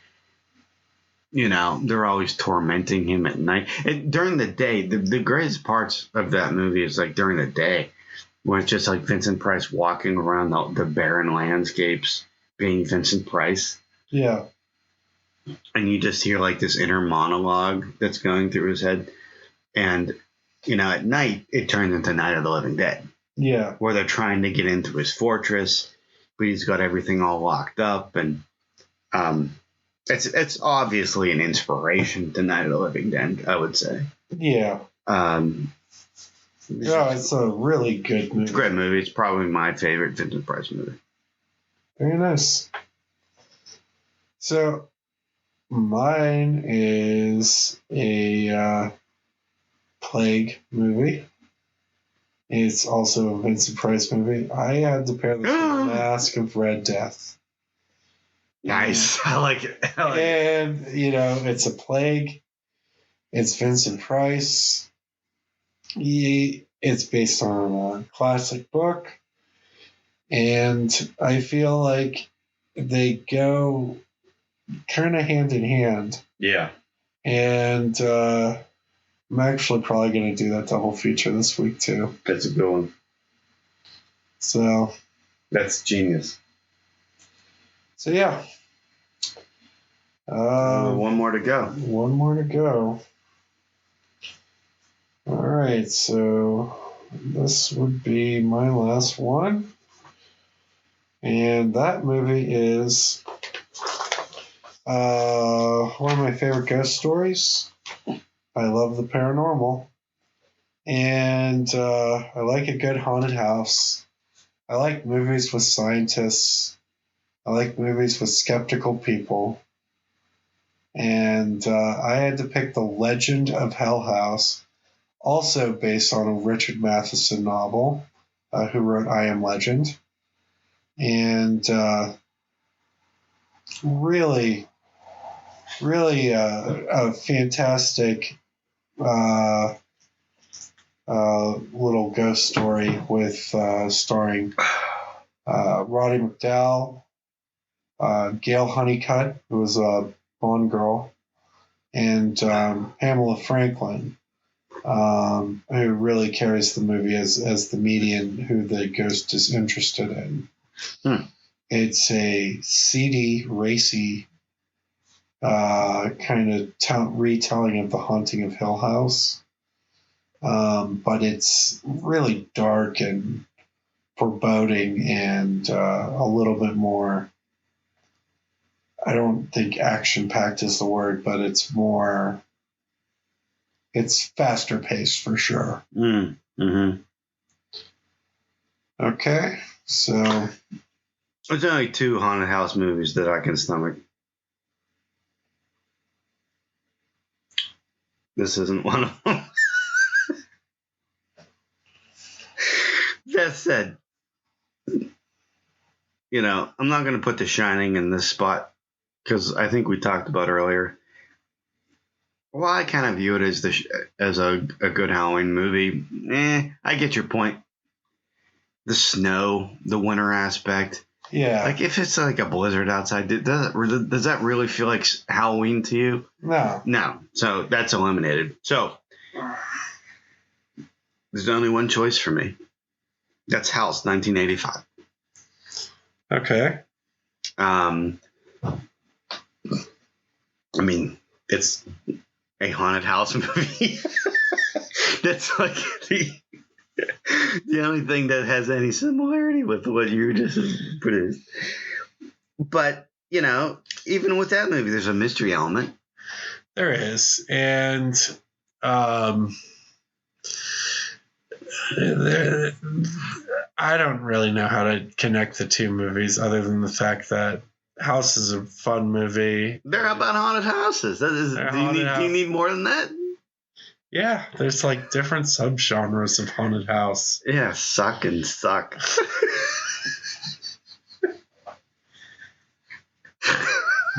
they're always tormenting him at night. And during the day, the greatest parts of that movie is during the day, where it's just Vincent Price walking around the barren landscapes, being Vincent Price. Yeah. And you just hear this inner monologue that's going through his head. And, at night, it turns into Night of the Living Dead. Yeah. Where they're trying to get into his fortress, but he's got everything all locked up. And It's obviously an inspiration to Night of the Living Dead, I would say. Yeah. No, it's a really good movie. It's a great movie. It's probably my favorite Vincent Price movie. Very nice. So, mine is a Plague movie. It's also a Vincent Price movie. I had to pair this with Mask of Red Death. Nice. I like it. And, it's a Plague. It's Vincent Price. It's based on a classic book. And I feel like they go kind of hand in hand. Yeah. And I'm actually probably going to do that double feature this week, too. That's a good one. So. That's genius. So, yeah. One more to go. One more to go. All right, so this would be my last one. And that movie is one of my favorite ghost stories. I love the paranormal. And I like a good haunted house. I like movies with scientists. I like movies with skeptical people. And I had to pick The Legend of Hell House, also based on a Richard Matheson novel, who wrote I Am Legend. And really a fantastic little ghost story with starring Roddy McDowall, Gail Honeycutt, who was a Bond girl, and Pamela Franklin, who really carries the movie as the medium who the ghost is interested in. It's a seedy, racy kind of retelling of The Haunting of Hill House. But it's really dark and foreboding and a little bit more, I don't think action-packed is the word, but it's faster paced for sure. Mm-hmm. Okay, so... There's only 2 haunted house movies that I can stomach. This isn't one of them. That said, I'm not going to put The Shining in this spot because I think we talked about earlier. Well, I kind of view it as a good Halloween movie. I get your point. The snow, the winter aspect. Yeah. Like if it's like a blizzard outside, does that really feel like Halloween to you? No. So that's eliminated. So there's only one choice for me. That's House, 1985. Okay. I mean, it's a haunted house movie. That's like the only thing that has any similarity with what you just produced. But, even with that movie, there's a mystery element. There is. And I don't really know how to connect the two movies other than the fact that House is a fun movie. They're about haunted houses. Do you need more than that? Yeah, there's like different subgenres of haunted house. Yeah, suck and suck.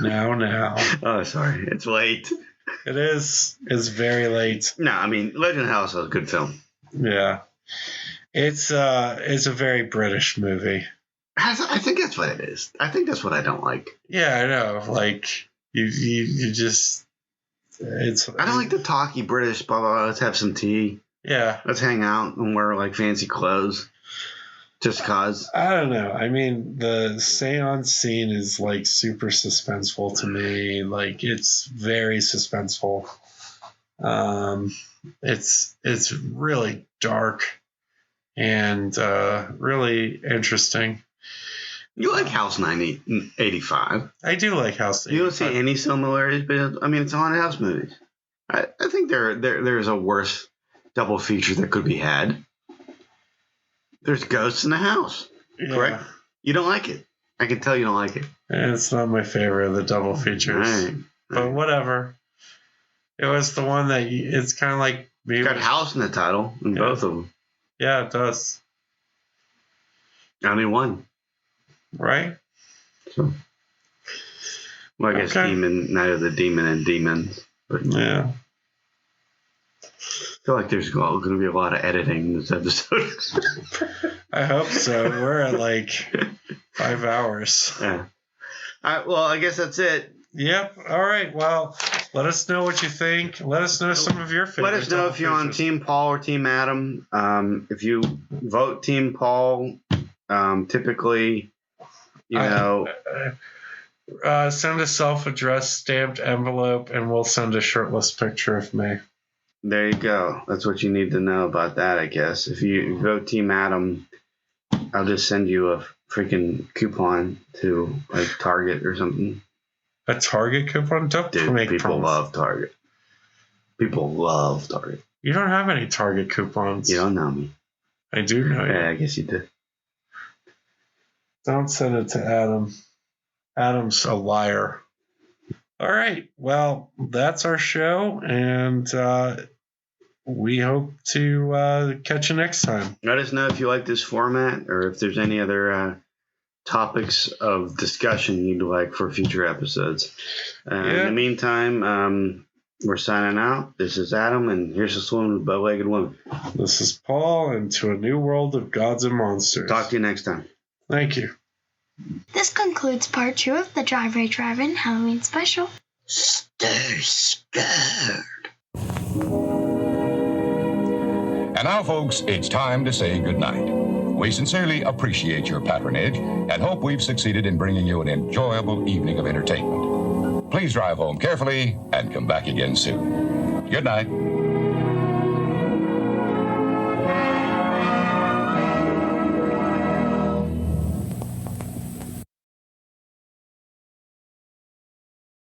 Now. Oh, sorry. It's late. It is. It's very late. No, I mean, Legend House is a good film. Yeah. It's a very British movie. I think that's what it is. I think that's what I don't like. Yeah, I know. Like, you just... I don't like the talky British, blah, blah, blah, let's have some tea. Yeah. Let's hang out and wear, like, fancy clothes. Just cause. I don't know. I mean, the seance scene is, like, super suspenseful to me. Like, it's very suspenseful. It's really dark and really interesting. You like House 85. I do like House 85. You don't see any similarities, but I mean, it's a haunted house movies. I think there's a worse double feature that could be had. There's ghosts in the house. Yeah. Correct? You don't like it. I can tell you don't like it. It's not my favorite of the double features. Right. But whatever. It was the one that it's kind of like... It's got house in the title in both of them. Yeah, it does. Only one. Right? So, well, I guess Demon, Night of the Demon and Demons. But yeah. I feel like there's going to be a lot of editing in this episode. I hope so. We're at like 5 hours. Yeah. Well, I guess that's it. Yep. All right. Well, let us know what you think. Let us know some of your favorites. Let us know if you're on Team Paul or Team Adam. If you vote Team Paul, typically, send a self-addressed stamped envelope, and we'll send a shirtless picture of me. There you go. That's what you need to know about that, I guess. If you vote Team Adam, I'll just send you a freaking coupon to like Target or something. A Target coupon? Don't make people love Target. People love Target. You don't have any Target coupons. You don't know me. I do know you. Yeah, I guess you do. Don't send it to Adam. Adam's a liar. All right. Well, that's our show, and we hope to catch you next time. Let us know if you like this format or if there's any other topics of discussion you'd like for future episodes. In the meantime, we're signing out. This is Adam, and here's a swim with bow-legged woman. This is Paul, and to a new world of gods and monsters. Talk to you next time. Thank you. This concludes part 2 of the Driveway Drive-In Halloween special. Stay scared. And now, folks, it's time to say goodnight. We sincerely appreciate your patronage and hope we've succeeded in bringing you an enjoyable evening of entertainment. Please drive home carefully and come back again soon. Good night.